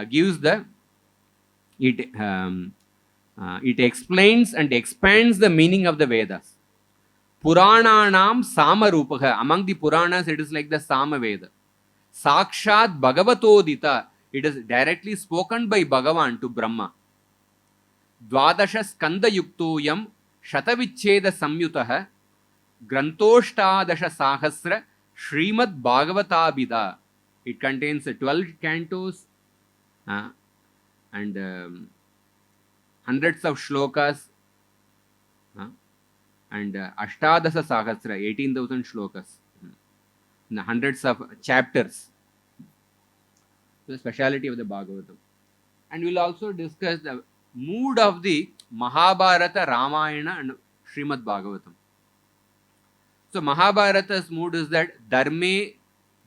gives the it explains and expands the meaning of the Vedas. Purananam Samarupaha. Among the Puranas, it is like the Samaveda. Sakshat Bhagavatodita. It is directly spoken by Bhagavan to Brahma. Dvadasha Skanda Yuktoyam Shatavicheda Samyutaha Grantoshtadasha Sahasra Srimad Bhagavatabhida. It contains 12 cantos and hundreds of shlokas and Ashtadasa Sahasra, 18,000 shlokas, and hundreds of chapters. The speciality of the Bhagavatam. And we'll also discuss the mood of the Mahabharata, Ramayana and Srimad Bhagavatam. So Mahabharata's mood is that dharmecha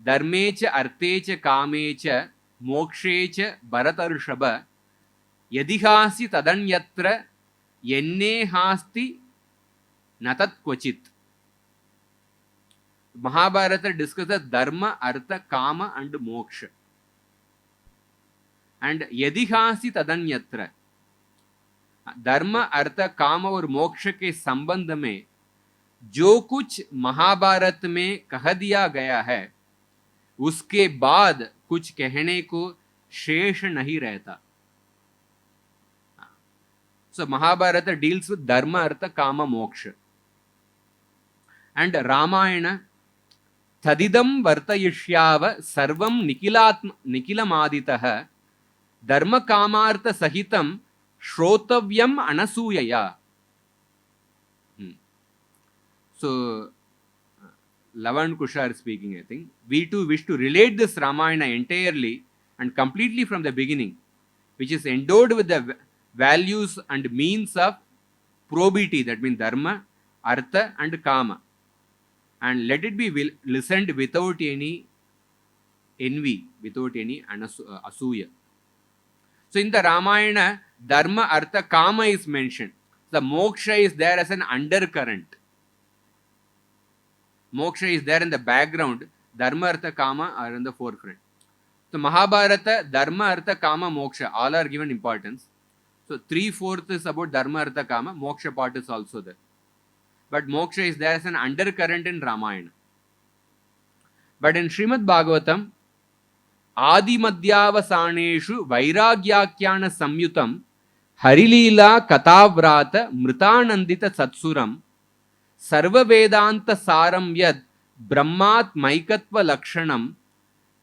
artecha kamecha mokshecha bharatarshabha yadihasi tadanyatra yenne hasti natat kvachit. Mahabharata discusses dharma, artha, kama and moksha. And यदिहासी तदन्यत्र धर्म अर्थ काम और मोक्ष के संबंध में जो कुछ महाभारत में कह दिया गया है उसके बाद कुछ कहने को शेष नहीं रहता. So Mahabharata deals with dharma, artha, kama, moksha. And Ramayana tadidam vartayishyava sarvam nikilamaditah dharma kamartha sahitam shrotavyam anasuyaya. So Lavan Kushar is speaking, I think. We too wish to relate this Ramayana entirely and completely from the beginning, which is endowed with the values and means of probity, that means dharma, artha and kama. And let it be listened without any envy, without any asuya. So in the Ramayana, dharma, artha, kama is mentioned. The moksha is there as an undercurrent. Moksha is there in the background. Dharma, artha, kama are in the forefront. So Mahabharata, dharma, artha, kama, moksha, all are given importance. So 3/4 is about dharma, artha, kama. Moksha part is also there. But moksha is there as an undercurrent in Ramayana. But in Srimad Bhagavatam, Adi Madhyavasaneshu Vairagyakyana Samyutam Harilila Katavrata Mritanandita Satsuram Sarva Vedanta Saram Yad Brahmat Maikatva Lakshanam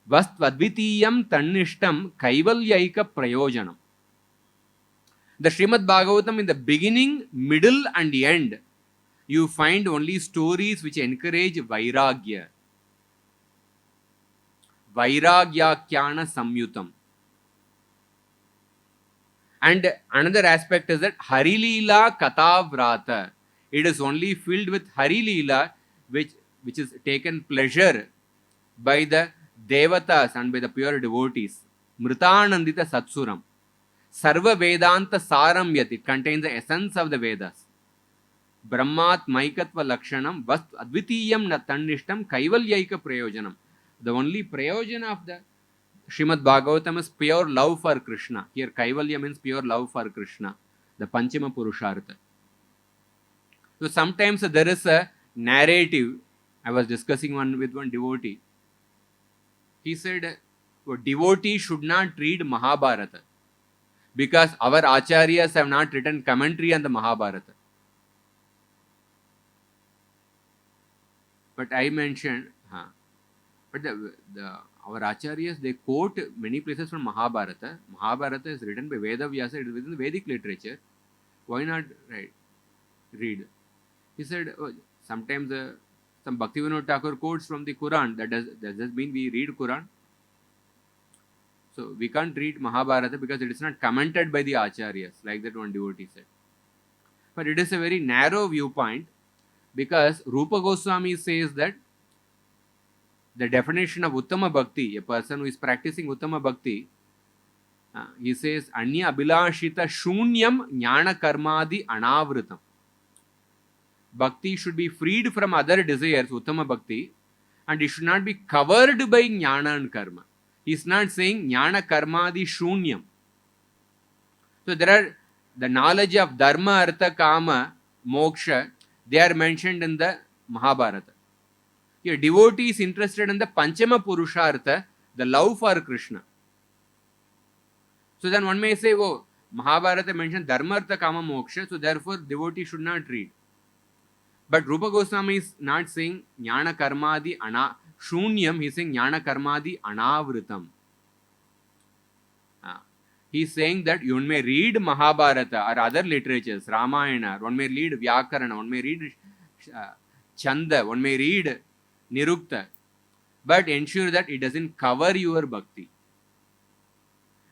Vastvadvitiyam Tannishtam Kaivalyaika Prayojanam. The Srimad Bhagavatam, in the beginning, middle and end, you find only stories which encourage Vairagya. Vairagyakyana Samyutam. And another aspect is that Harilila Katavrata. It is only filled with Harilila, which is taken pleasure by the Devatas and by the pure devotees. Mritanandita Satsuram. Sarva Vedanta Saram Yat. It contains the essence of the Vedas. Brahmat Maikatva Lakshanam Vast Advitiyam Natannishtam Kaivalyaika Prayojanam. The only prayojana of the Srimad Bhagavatam is pure love for Krishna. Here Kaivalya means pure love for Krishna, the Panchama Purushartha. So sometimes there is a narrative. I was discussing with one devotee. He said, a devotee should not read Mahabharata because our acharyas have not written commentary on the Mahabharata. But I mentioned, but our acharyas, they quote many places from Mahabharata. Mahabharata is written by Veda Vyasa, it is within the Vedic literature. Why not read? He said, sometimes some Bhaktivinoda Thakur quotes from the Quran. Does that mean we read Quran? So we can't read Mahabharata because it is not commented by the acharyas, like that one devotee said. But it is a very narrow viewpoint, because Rupa Goswami says that the definition of Uttama Bhakti, a person who is practicing Uttama Bhakti, he says, Anya Abhilashita Shunyam Jnana Karmadi Anavritam. Bhakti should be freed from other desires, Uttama Bhakti, and it should not be covered by Jnana and Karma. He is not saying Jnana Karmadi Shunyam. So there are the knowledge of Dharma, Artha, Kama, Moksha, they are mentioned in the Mahabharata. Here, devotee is interested in the Panchama Purushartha, the love for Krishna. So then one may say, oh, Mahabharata mentioned Dharma, Artha, Kama, Moksha, so therefore devotee should not read. But Rupa Goswami is not saying Jnana Karmadi Shunyam, he's saying Jnana Karmadi Anavritam. He's saying that you may read Mahabharata or other literatures, Ramayana, one may read Vyakarana, one may read Chanda, one may read Nirukta, but ensure that it doesn't cover your bhakti.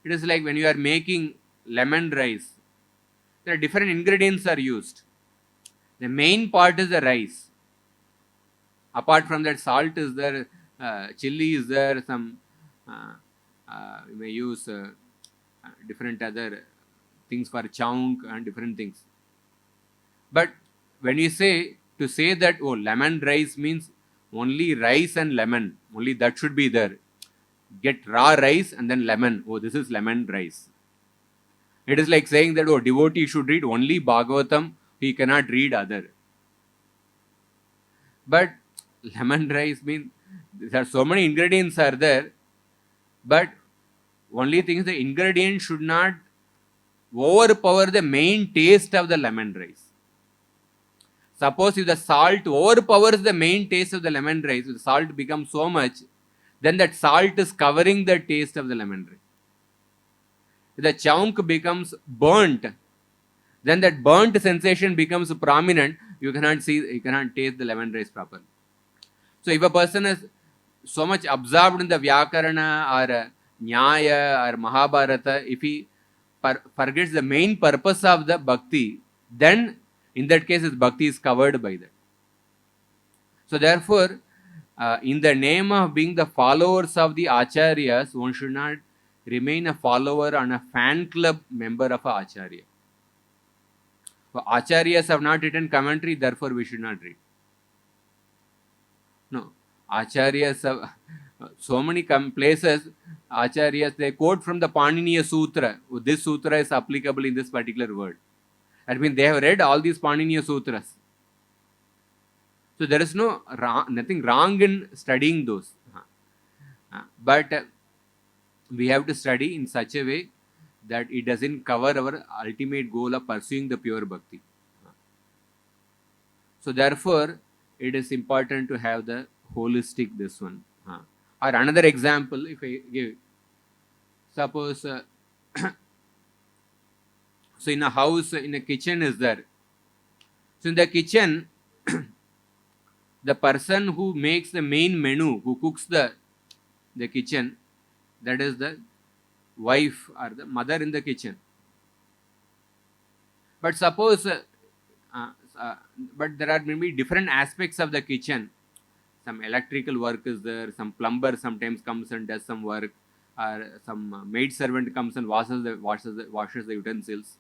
It is like when you are making lemon rice, there are different ingredients are used. The main part is the rice. Apart from that, salt is there, chili is there, some you may use different other things for chaunk and different things. But when you say, to say that, oh, lemon rice means only rice and lemon, only that should be there. Get raw rice and then lemon. Oh, this is lemon rice. It is like saying that, oh, devotee should read only Bhagavatam, he cannot read other. But lemon rice means there are so many ingredients are there, but only thing is the ingredient should not overpower the main taste of the lemon rice. Suppose if the salt overpowers the main taste of the lemon rice, if the salt becomes so much, then that salt is covering the taste of the lemon rice. If the chunk becomes burnt, then that burnt sensation becomes prominent, you cannot taste the lemon rice properly. So if a person is so much absorbed in the Vyakarana or Nyaya or Mahabharata, if he forgets the main purpose of the bhakti, then in that case his bhakti is covered by that. So therefore, in the name of being the followers of the acharyas, one should not remain a follower and a fan club member of a acharya. So acharyas have not written commentary, therefore we should not read. No, acharyas have so many places, acharyas, they quote from the Paniniya Sutra. This sutra is applicable in this particular word. That means they have read all these Paniniya Sutras. So there is nothing wrong in studying those. But we have to study in such a way that it doesn't cover our ultimate goal of pursuing the pure bhakti. So therefore, it is important to have the holistic this one. Or another example, if I give, suppose, so in a house, in a kitchen is there. So in the kitchen, the person who makes the main menu, who cooks the kitchen, that is the wife or the mother in the kitchen. But suppose, but there are maybe different aspects of the kitchen. Some electrical work is there, some plumber sometimes comes and does some work, or some maid servant comes and washes the utensils.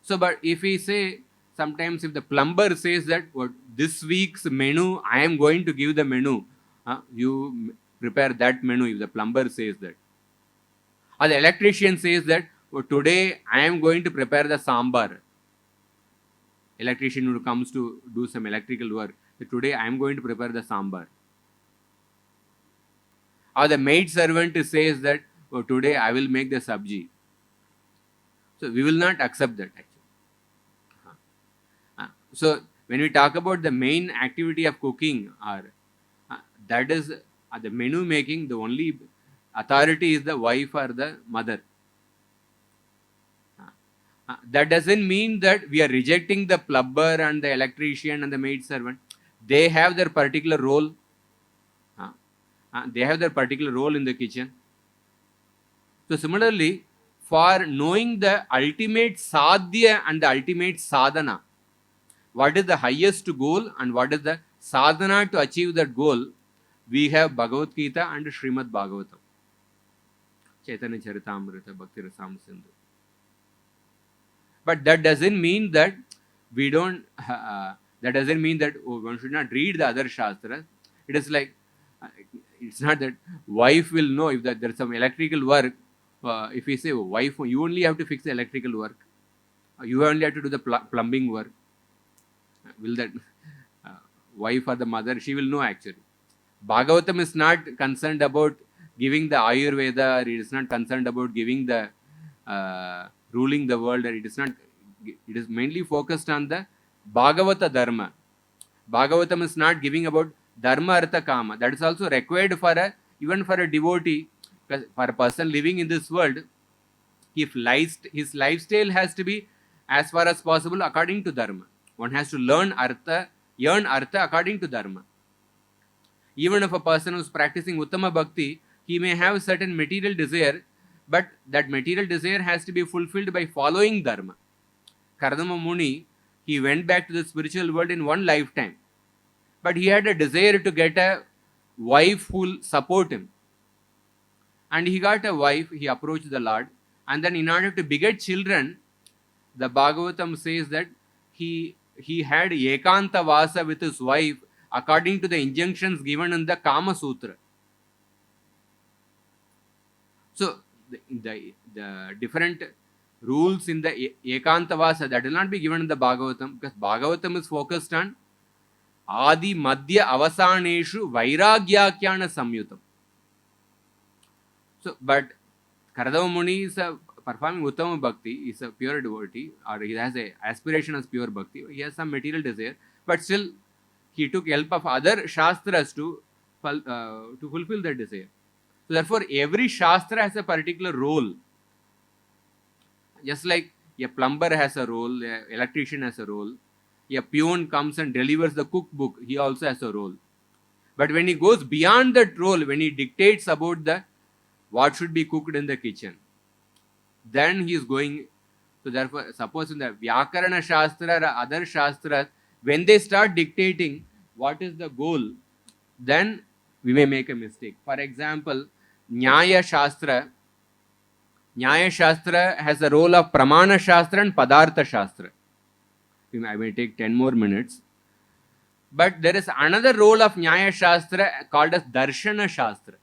So, but if we say, sometimes if the plumber says that, what this week's menu, I am going to give the menu, you prepare that menu, if the plumber says that. Or the electrician says that, today I am going to prepare the sambar. Electrician who comes to do some electrical work, today I am going to prepare the sambar. Or the maid servant says that, today I will make the sabji. So we will not accept that actually. So when we talk about the main activity of cooking, that is the menu making, the only authority is the wife or the mother. That doesn't mean that we are rejecting the plumber and the electrician and the maid servant. They have their particular role. They have their particular role in the kitchen. So similarly, for knowing the ultimate sadhya and the ultimate sadhana, what is the highest goal and what is the sadhana to achieve that goal, we have Bhagavad Gita and Srimad Bhagavatam. Chaitanya Charitamrita, Bhakti Rasam Sindhu. But that doesn't mean that we don't, that doesn't mean that one should not read the other Shastras. It is like, it's not that wife will know if that there is some electrical work. If we say, wife, you only have to fix the electrical work. You only have to do the plumbing work. Will that wife or the mother, she will know actually. Bhagavatam is not concerned about giving the Ayurveda, or it is not concerned about giving the ruling the world, or it is mainly focused on the Bhagavata Dharma. Bhagavatam is not giving about Dharma, Artha, Kama. That is also required for even for a devotee. Because for a person living in this world, if his lifestyle has to be as far as possible according to Dharma. One has to earn Artha according to Dharma. Even if a person who is practicing Uttama Bhakti, he may have certain material desire, but that material desire has to be fulfilled by following Dharma. Kardama Muni, he went back to the spiritual world in one lifetime, but he had a desire to get a wife who will support him. And he got a wife, he approached the Lord, and then in order to beget children, the Bhagavatam says that he had Ekanta Vasa with his wife according to the injunctions given in the Kama Sutra. So the different rules in the Ekanta Vasa, that will not be given in the Bhagavatam, because Bhagavatam is focused on Adi Madhya Avasaneshu Vairagyakyana Samyutam. So, but Karadava Muni is performing Uttama Bhakti, is a pure devotee, or he has a aspiration as pure Bhakti, he has some material desire, but still he took help of other Shastras to fulfill that desire. So therefore, every Shastra has a particular role. Just like a plumber has a role, an electrician has a role, a peon comes and delivers the cookbook, he also has a role. But when he goes beyond that role, when he dictates about what should be cooked in the kitchen, then he is going. So therefore, suppose in the Vyakarana Shastra or other Shastras, when they start dictating what is the goal, then we may make a mistake. For example, Nyaya Shastra has the role of Pramana Shastra and Padartha Shastra. I may take 10 more minutes. But there is another role of Nyaya Shastra called as Darshana Shastra.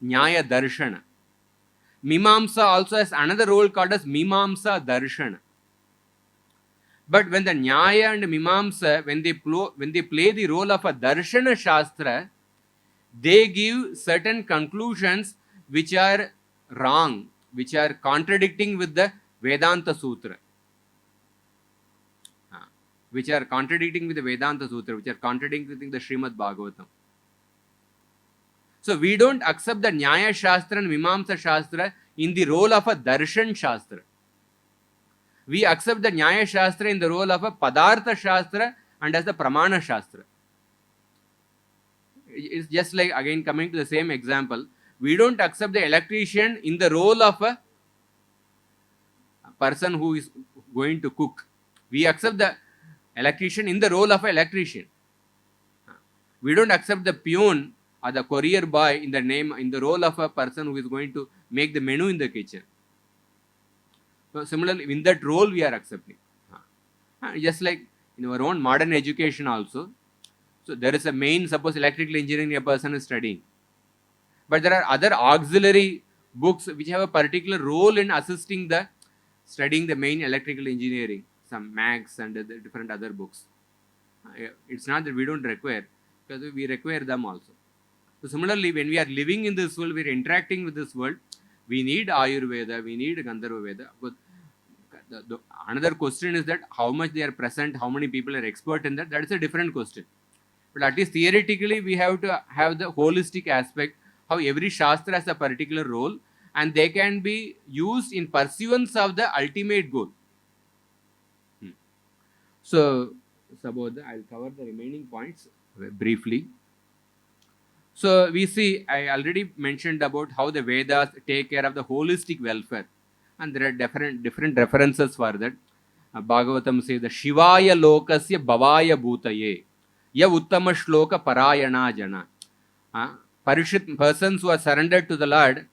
Nyaya Darshana. Mimamsa also has another role called as Mimamsa Darshana. But when the Nyaya and Mimamsa, when they play the role of a Darshana Shastra, they give certain conclusions which are wrong, which are contradicting with the Vedanta Sutra. Which are contradicting with the Vedanta Sutra, which are contradicting the Srimad Bhagavatam. So we don't accept the Nyaya Shastra and Mimamsa Shastra in the role of a Darshan Shastra. We accept the Nyaya Shastra in the role of a Padartha Shastra and as the Pramana Shastra. It's just like, again, coming to the same example, we don't accept the electrician in the role of a person who is going to cook. We accept the electrician in the role of an electrician. We don't accept the peon or the courier boy in the role of a person who is going to make the menu in the kitchen. So similarly, in that role we are accepting. Just like in our own modern education also. So there is a main, suppose electrical engineering a person is studying. But there are other auxiliary books which have a particular role in assisting studying the main electrical engineering. Some Max and the different other books. It's not that we don't require, because we require them also. So similarly, when we are living in this world, we are interacting with this world, we need Ayurveda, we need Gandharva Veda. But another question is that how much they are present, how many people are expert in that, is a different question. But at least theoretically, we have to have the holistic aspect, how every Shastra has a particular role, and they can be used in pursuance of the ultimate goal. So, I'll cover the remaining points briefly. So, we see, I already mentioned about how the Vedas take care of the holistic welfare. And there are different references for that. Bhagavatam says, the Shivaya Lokasya Bhavaya Bhutaye Ya Uttama Shloka Parayana Jana. Parishit persons who are surrendered to the Lord,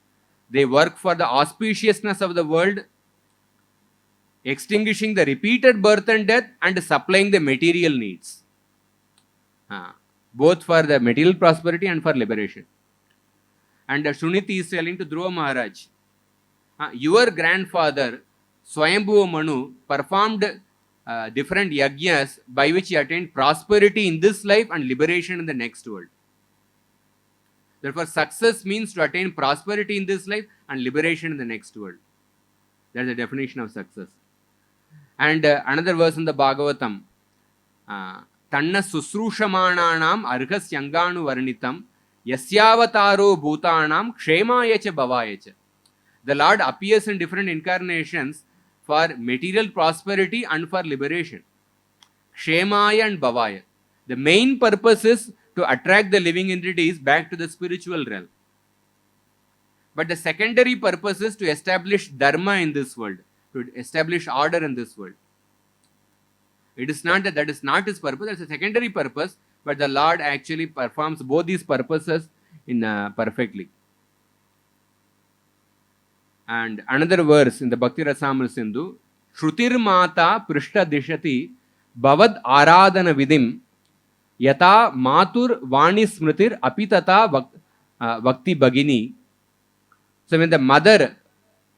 they work for the auspiciousness of the world, extinguishing the repeated birth and death and supplying the material needs, both for the material prosperity and for liberation. And Shuniti is telling to Dhruva Maharaj, your grandfather Swayambhuva Manu performed different yajnas by which he attained prosperity in this life and liberation in the next world. Therefore, success means to attain prosperity in this life and liberation in the next world. That's the definition of success. And another verse in the Bhagavatam, Tanna susrushamananam arhasyanganu varnitam yasyavataro bhutanam kshemayacha bhavayacha. The Lord appears in different incarnations for material prosperity and for liberation. Kshemaya and Bhavaya. The main purpose is to attract the living entities back to the spiritual realm. But the secondary purpose is to establish dharma in this world, to establish order in this world. It is not that is not his purpose, that's a secondary purpose, but the Lord actually performs both these purposes in perfectly. And another verse in the Bhakti Rasamrita Sindhu, Shrutir Mata Prishta Dishati Bhavad Aradhana Vidim Yata Matur Vani Smritir Apitata Bhakti Bhagini. So when the mother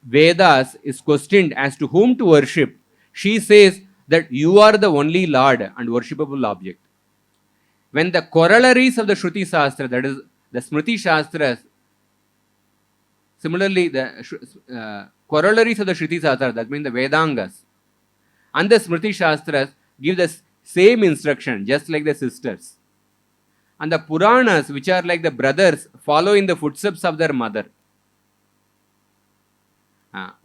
Vedas is questioned as to whom to worship, she says that you are the only Lord and worshipable object. When the corollaries of the Shruti Shastra, that is the Smriti Shastras, similarly the corollaries of the Shruti Shastra, that means the Vedangas, and the Smriti Shastras give the same instruction, just like the sisters. And the Puranas, which are like the brothers, follow in the footsteps of their mother.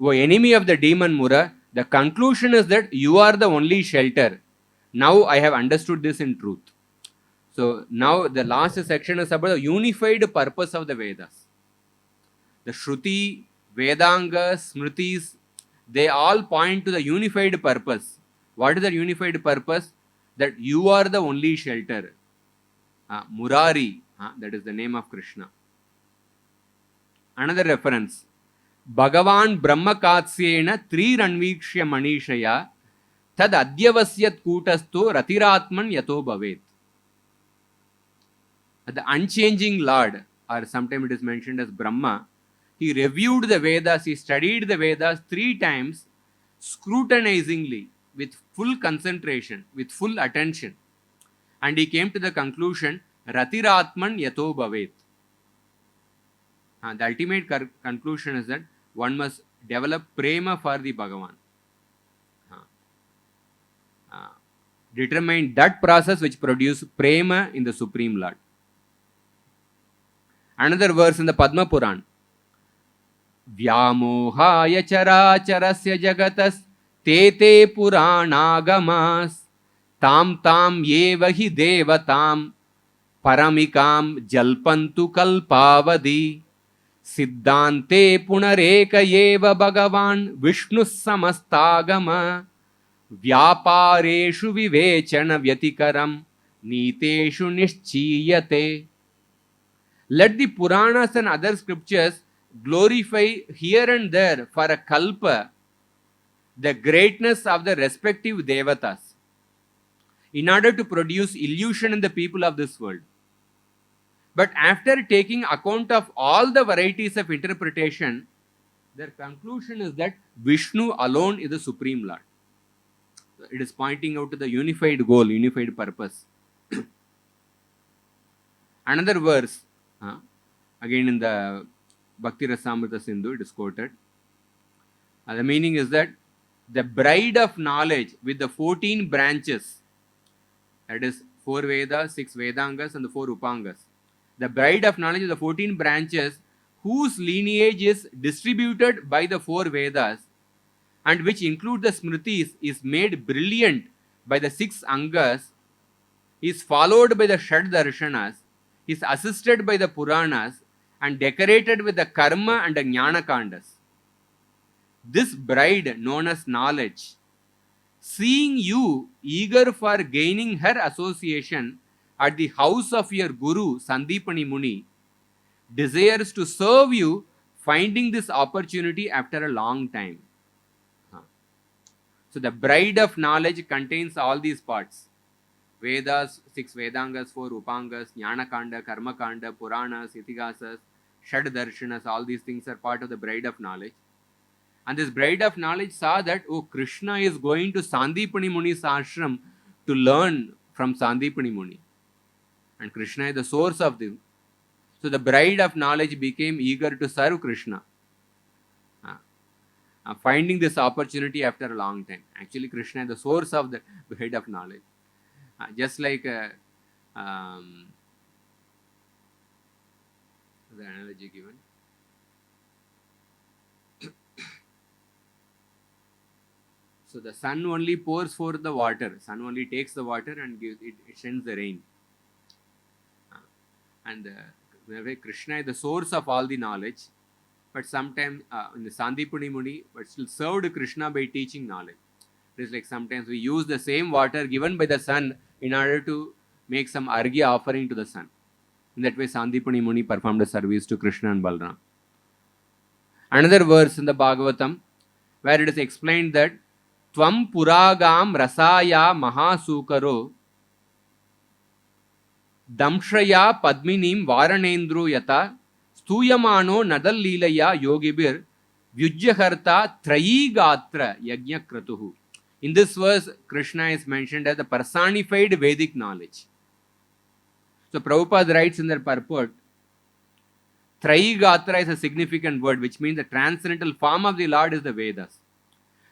O enemy of the demon Mura, the conclusion is that you are the only shelter. Now I have understood this in truth. So now the last section is about the unified purpose of the Vedas. The Shruti, Vedangas, Smritis, they all point to the unified purpose. What is the unified purpose? That you are the only shelter. Murari, that is the name of Krishna. Another reference. Bhagavan Brahmakatsyena Triranvikshya Manishaya Tad Adyavasyat Kutasto Ratiratman Yato Bhavet. The unchanging Lord, or sometimes it is mentioned as Brahma, he reviewed the Vedas, he studied the Vedas 3 times scrutinizingly, with full concentration, with full attention. And he came to the conclusion, Ratiratman Yato Bhavet. The ultimate conclusion is that one must develop prema for the Bhagavan. Determine that process which produces prema in the Supreme Lord. Another verse in the Padma Puran. Vyamohaya characharasya jagatas te puranagamas tam tam yeva hi devatam paramikam jalpantu kalpavadi siddhante punareka yeva bhagavan vishnu samastagama vyapareshu vivechana vyatikaram niteshu nischiyate. Let the Puranas and other scriptures glorify here and there for a kalpa the greatness of the respective devatas in order to produce illusion in the people of this world. But after taking account of all the varieties of interpretation, their conclusion is that Vishnu alone is the Supreme Lord. It is pointing out to the unified goal, unified purpose. Another verse, again in the Bhakti Rasamrita Sindhu, it is quoted. The meaning is that the bride of knowledge with the 14 branches, that is 4 Vedas, 6 Vedangas and the 4 Upangas. The bride of knowledge with the 14 branches whose lineage is distributed by the 4 Vedas and which include the Smritis is made brilliant by the 6 Angas, is followed by the Shad Darshanas, is assisted by the Puranas and decorated with the Karma and the Jnana Kandas. This bride known as knowledge, seeing you eager for gaining her association at the house of your Guru Sandipani Muni, desires to serve you, finding this opportunity after a long time. So the bride of knowledge contains all these parts. Vedas, 6 Vedangas, 4 Upangas, Jnana Kanda, Karma Kanda, Puranas, Itigasas, Shad Darshanas, all these things are part of the bride of knowledge. And this bride of knowledge saw that, oh, Krishna is going to Sandipani Muni's ashram to learn from Sandipani Muni. And Krishna is the source of them. So the bride of knowledge became eager to serve Krishna. Finding this opportunity after a long time. Actually, Krishna is the source of the bride of knowledge. Just like um, the analogy given. So the sun only pours forth the water. Sun only takes the water and gives it, it sends the rain. And in a way, Krishna is the source of all the knowledge. But sometimes in the Sandipuni Muni, but still served Krishna by teaching knowledge. It is like sometimes we use the same water given by the sun in order to make some argya offering to the sun. In that way, Sandipuni Muni performed a service to Krishna and Balram. Another verse in the Bhagavatam where it is explained that Tvam Puragam Rasaya Mahasukaro Damshaya Padminim Varanendru Yata Stuyamano Nadal Leelaya Yogibir Vyujyaharta Trayigatra Yajna Kratuhu. In this verse, Krishna is mentioned as the personified Vedic knowledge. So Prabhupada writes in their purport, Trayigatra is a significant word which means the transcendental form of the Lord is the Vedas.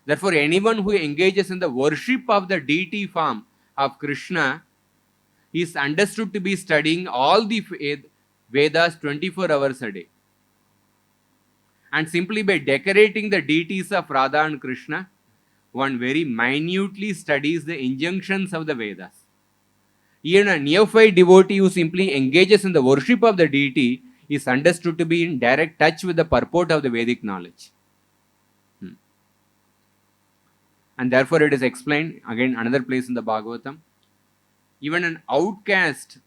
Therefore, anyone who engages in the worship of the deity form of Krishna is understood to be studying all the Vedas 24 hours a day. And simply by decorating the deities of Radha and Krishna, one very minutely studies the injunctions of the Vedas. Even a neophyte devotee who simply engages in the worship of the deity is understood to be in direct touch with the purport of the Vedic knowledge. And therefore it is explained, again another place in the Bhagavatam, even an outcast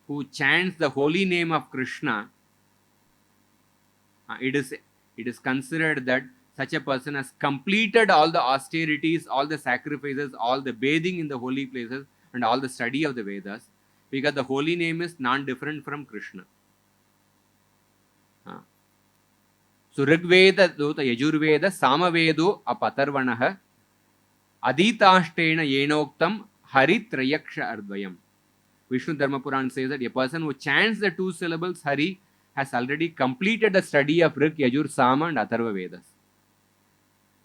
who chants the holy name of Krishna, it is considered that such a person has completed all the austerities, all the sacrifices, all the bathing in the holy places, and all the study of the Vedas, because the holy name is non-different from Krishna. So Rigveda, Dota Yajurveda, Samavedo Apatarvanaha, Adhitashtena Yenoktam Haritrayaksha Ardvayam. Vishnu Dharma Puran says that a person who chants the two syllables Hari has already completed the study of Rig, Yajur, Sama and Atharva Vedas.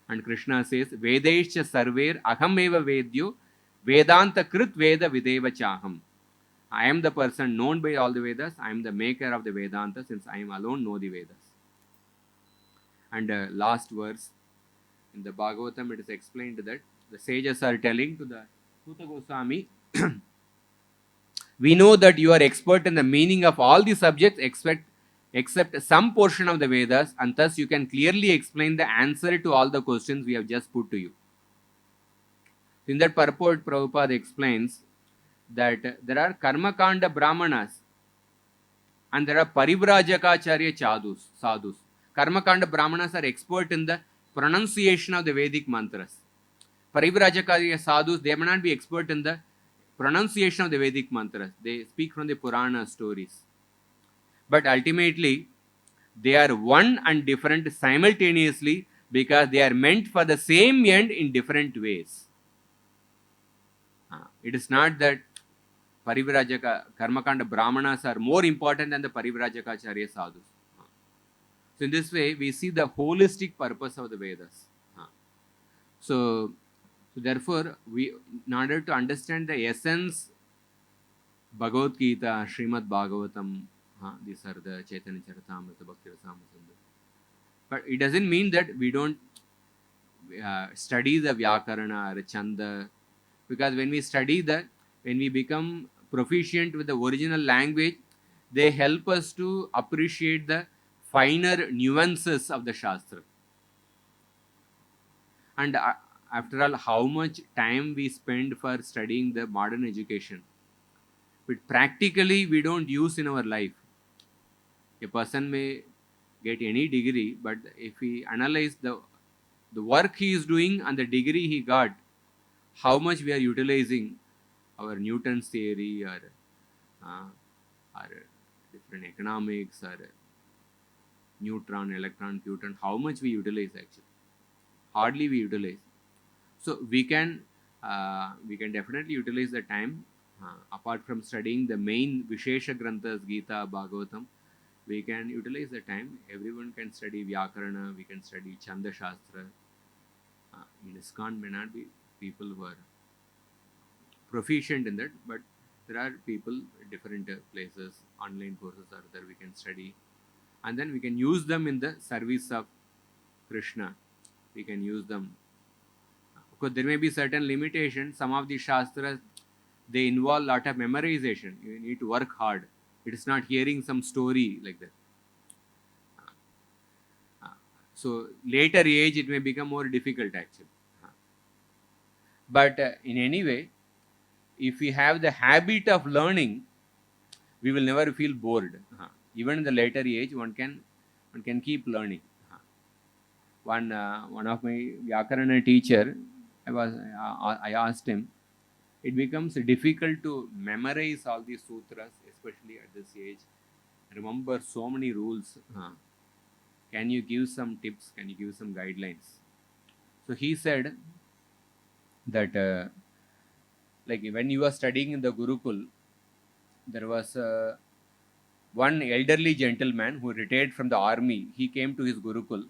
And Krishna says, Vedaischa Sarver Ahameva Vedyo Vedanta Krit Veda Videva Chaham. I am the person known by all the Vedas. I am the maker of the Vedanta since I am alone know the Vedas. And last verse in the Bhagavatam, it is explained that the sages are telling to the Suta Goswami, we know that you are expert in the meaning of all the subjects except some portion of the Vedas, and thus you can clearly explain the answer to all the questions we have just put to you. In that purport, Prabhupada explains that there are Karmakanda Brahmanas and there are Parivrajakaacharya sadhus. Karmakanda Brahmanas are expert in the pronunciation of the Vedic mantras. Parivrajakaacharya sadhus, they may not be expert in the pronunciation of the Vedic mantras. They speak from the Purana stories. But ultimately, they are one and different simultaneously because they are meant for the same end in different ways. It is not that Parivrajaka, Karmakanda Brahmanas are more important than the Parivrajakaacharya sadhus. So in this way, we see the holistic purpose of the Vedas. So therefore, in order to understand the essence, Bhagavad Gita, Srimad Bhagavatam, these are the Chaitanya Charitamrita, Bhakti Rasamrita. But it doesn't mean that we don't study the Vyakarana or Chanda, because when we study that, when we become proficient with the original language, they help us to appreciate the finer nuances of the Shastra. And after all, how much time we spend for studying the modern education, but practically we don't use in our life. A person may get any degree, but if we analyze the work he is doing and the degree he got, how much we are utilizing our Newton's theory or different economics or neutron, electron, proton, how much we utilize actually? Hardly we utilize. So we can definitely utilize the time apart from studying the main Vishesha Granthas, Gita, Bhagavatam. We can utilize the time. Everyone can study Vyakarana, we can study Chanda Shastra. In ISKCON may not be people who are proficient in that, but there are people at different places, online courses are there, we can study, and then we can use them in the service of Krishna. We can use them. Of course, there may be certain limitations. Some of the Shastras, they involve a lot of memorization. You need to work hard. It is not hearing some story like that. So later age, it may become more difficult actually. But in any way, if we have the habit of learning, we will never feel bored. Even in the later age, one can keep learning. One of my Vyakarana teacher, I asked him, it becomes difficult to memorize all these sutras, especially at this age. Remember so many rules. Can you give some tips? Can you give some guidelines? So he said that like when you were studying in the Gurukul, there was one elderly gentleman who retired from the army. He came to his Gurukul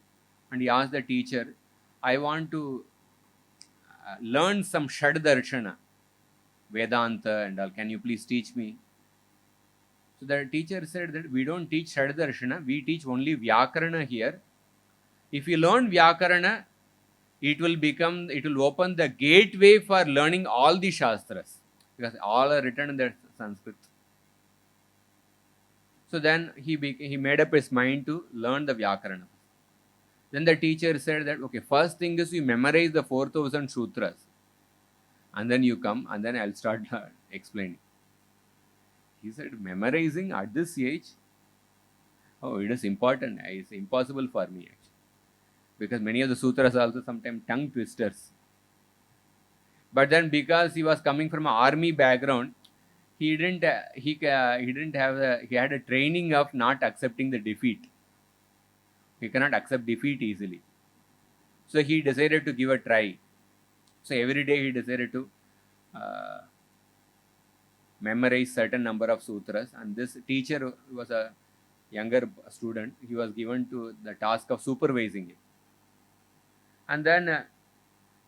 and he asked the teacher, I want to learn some Shad Darshana, Vedanta and all. Can you please teach me? So the teacher said that we don't teach Shad Darshana, we teach only Vyakarana here. If you learn Vyakarana, it will open the gateway for learning all the Shastras, because all are written in the Sanskrit. So then he made up his mind to learn the Vyakarana. Then the teacher said that, okay, first thing is you memorize the 4,000 sutras, and then you come, and then I'll start explaining. He said, memorizing at this age? Oh, it is important. It's impossible for me actually. Because many of the sutras are also sometimes tongue twisters. But then because he was coming from an army background, he had a training of not accepting the defeat. He cannot accept defeat easily. So he decided to give a try. So every day he decided to memorize certain number of sutras, and this teacher was a younger student. He was given to the task of supervising it. And then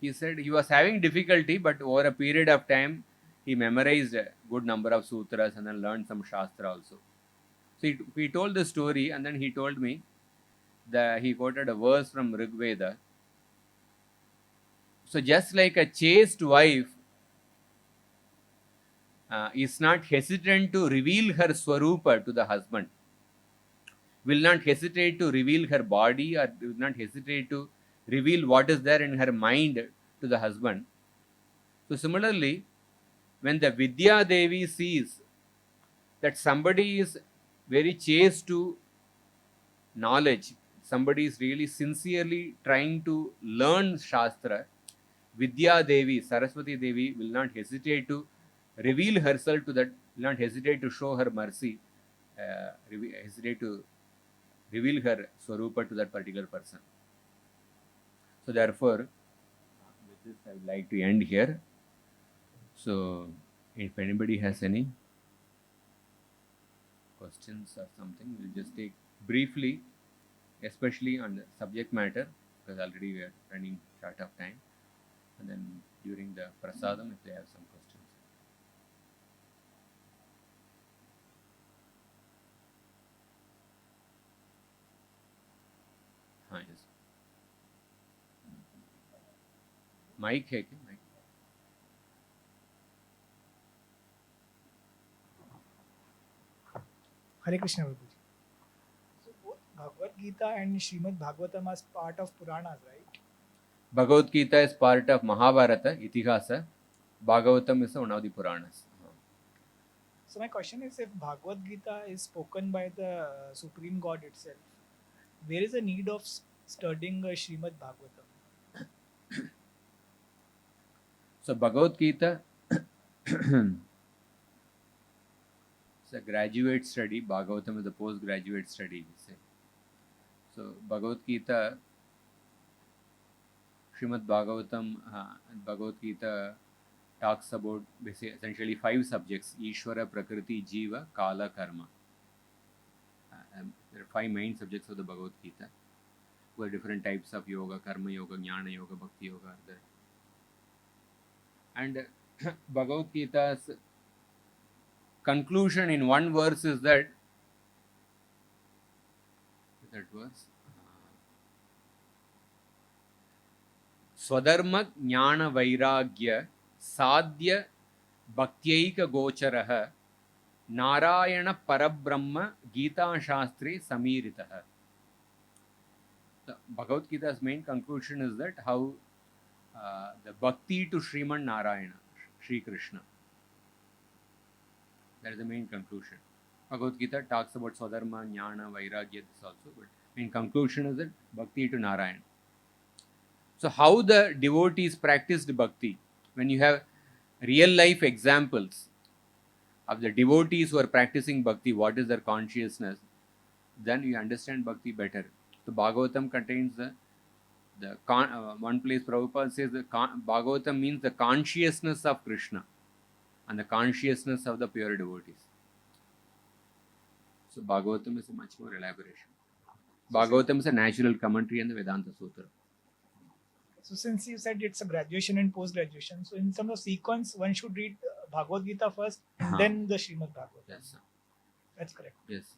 he said he was having difficulty, but over a period of time, he memorized a good number of sutras and then learned some Shastra also. So he told the story, and then he told me that he quoted a verse from Rig Veda. So just like a chaste wife is not hesitant to reveal her Swarupa to the husband, will not hesitate to reveal her body, or will not hesitate to reveal what is there in her mind to the husband. So similarly, when the Vidya Devi sees that somebody is very chaste to knowledge, somebody is really sincerely trying to learn Shastra, Vidya Devi, Saraswati Devi will not hesitate to reveal herself to that, will not hesitate to show her mercy, hesitate to reveal her Swarupa to that particular person. So therefore, with this I would like to end here. So if anybody has any questions or something, we'll just take briefly, especially on the subject matter, because already we are running short of time. And then during the prasadam, if they have some questions. Yes. Mic है क्या? Mic. Hare Krishna Prabhuji. So both Bhagavad Gita and Srimad Bhagavatam are part of Puranas, right? Bhagavad Gita is part of Mahabharata, Itihasa. Bhagavatam is one of the Puranas. So my question is, if Bhagavad Gita is spoken by the Supreme God itself, where is the need of studying Srimad Bhagavatam? So Bhagavad Gita is a graduate study. Bhagavatam is a postgraduate study, we say. So Bhagavad Gita, Srimad Bhagavatam, Bhagavad Gita talks about essentially 5 subjects: Ishvara, Prakriti, Jiva, Kala, Karma. There are 5 main subjects of the Bhagavad Gita. There are different types of yoga: Karma Yoga, Jnana Yoga, Bhakti Yoga are there. And Bhagavad Gita's conclusion in one verse is that verse Swadharma Jnana Vairagya Sadhya Bhaktiyaika Gocharaha Narayana Parabrahma Gita Shastri Samiritaha. The Bhagavad Gita's main conclusion is that how the bhakti to Sriman Narayana, Sri Krishna. That is the main conclusion. Bhagavad Gita talks about Swadharma, Jnana, Vairagya, this also, but main conclusion is that bhakti to Narayana. So how the devotees practiced bhakti? When you have real life examples of the devotees who are practicing bhakti, what is their consciousness, then you understand bhakti better. So Bhagavatam contains one place Prabhupada says that Bhagavatam means the consciousness of Krishna and the consciousness of the pure devotees. So Bhagavatam is a much more elaboration. Bhagavatam is a natural commentary on the Vedanta Sutra. So since you said it's a graduation and post-graduation, so in terms of sequence, one should read Bhagavad Gita first and then the Srimad Bhagavatam. Yes, sir. That's correct. Yes.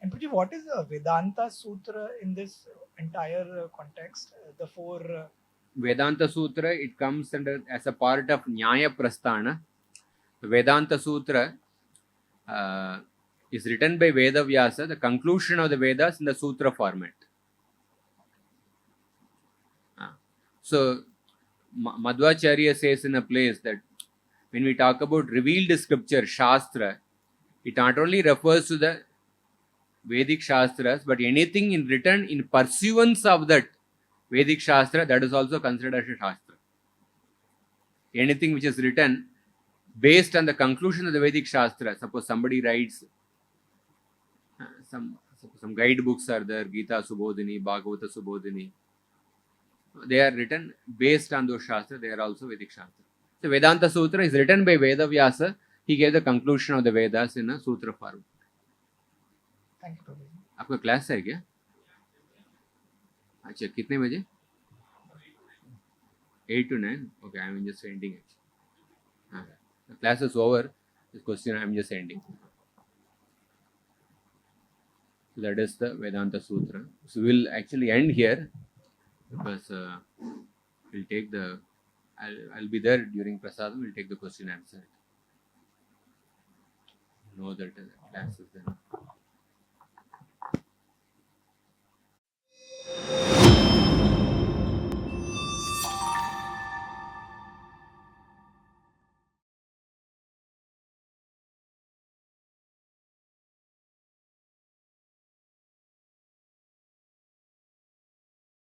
And Puji, what is the Vedanta Sutra in this entire context? The four... Vedanta Sutra, it comes under as a part of Nyaya Prasthana. The Vedanta Sutra is written by Veda Vyasa, the conclusion of the Vedas in the Sutra format. So, Madhvacharya says in a place that when we talk about revealed scripture, Shastra, it not only refers to the Vedic Shastras, but anything written in pursuance of that Vedic Shastra, that is also considered as a Shastra. Anything which is written based on the conclusion of the Vedic Shastra, suppose somebody writes some guidebooks are there, Gita Subodhini, Bhagavata Subodhini. They are written based on those Shastras, they are also Vedic Shastras. So Vedanta Sutra is written by Veda Vyasa. He gave the conclusion of the Vedas in a Sutra form. Thank you, Prabhu. आपका class है क्या? अच्छा कितने बजे? 8 to 9. Okay, I am just ending it. The class is over. This question I am just ending. So that is the Vedanta Sutra. So we will actually end here because we'll take the. I'll be there during Prasadam. We'll take the question answer. Know that the class is there.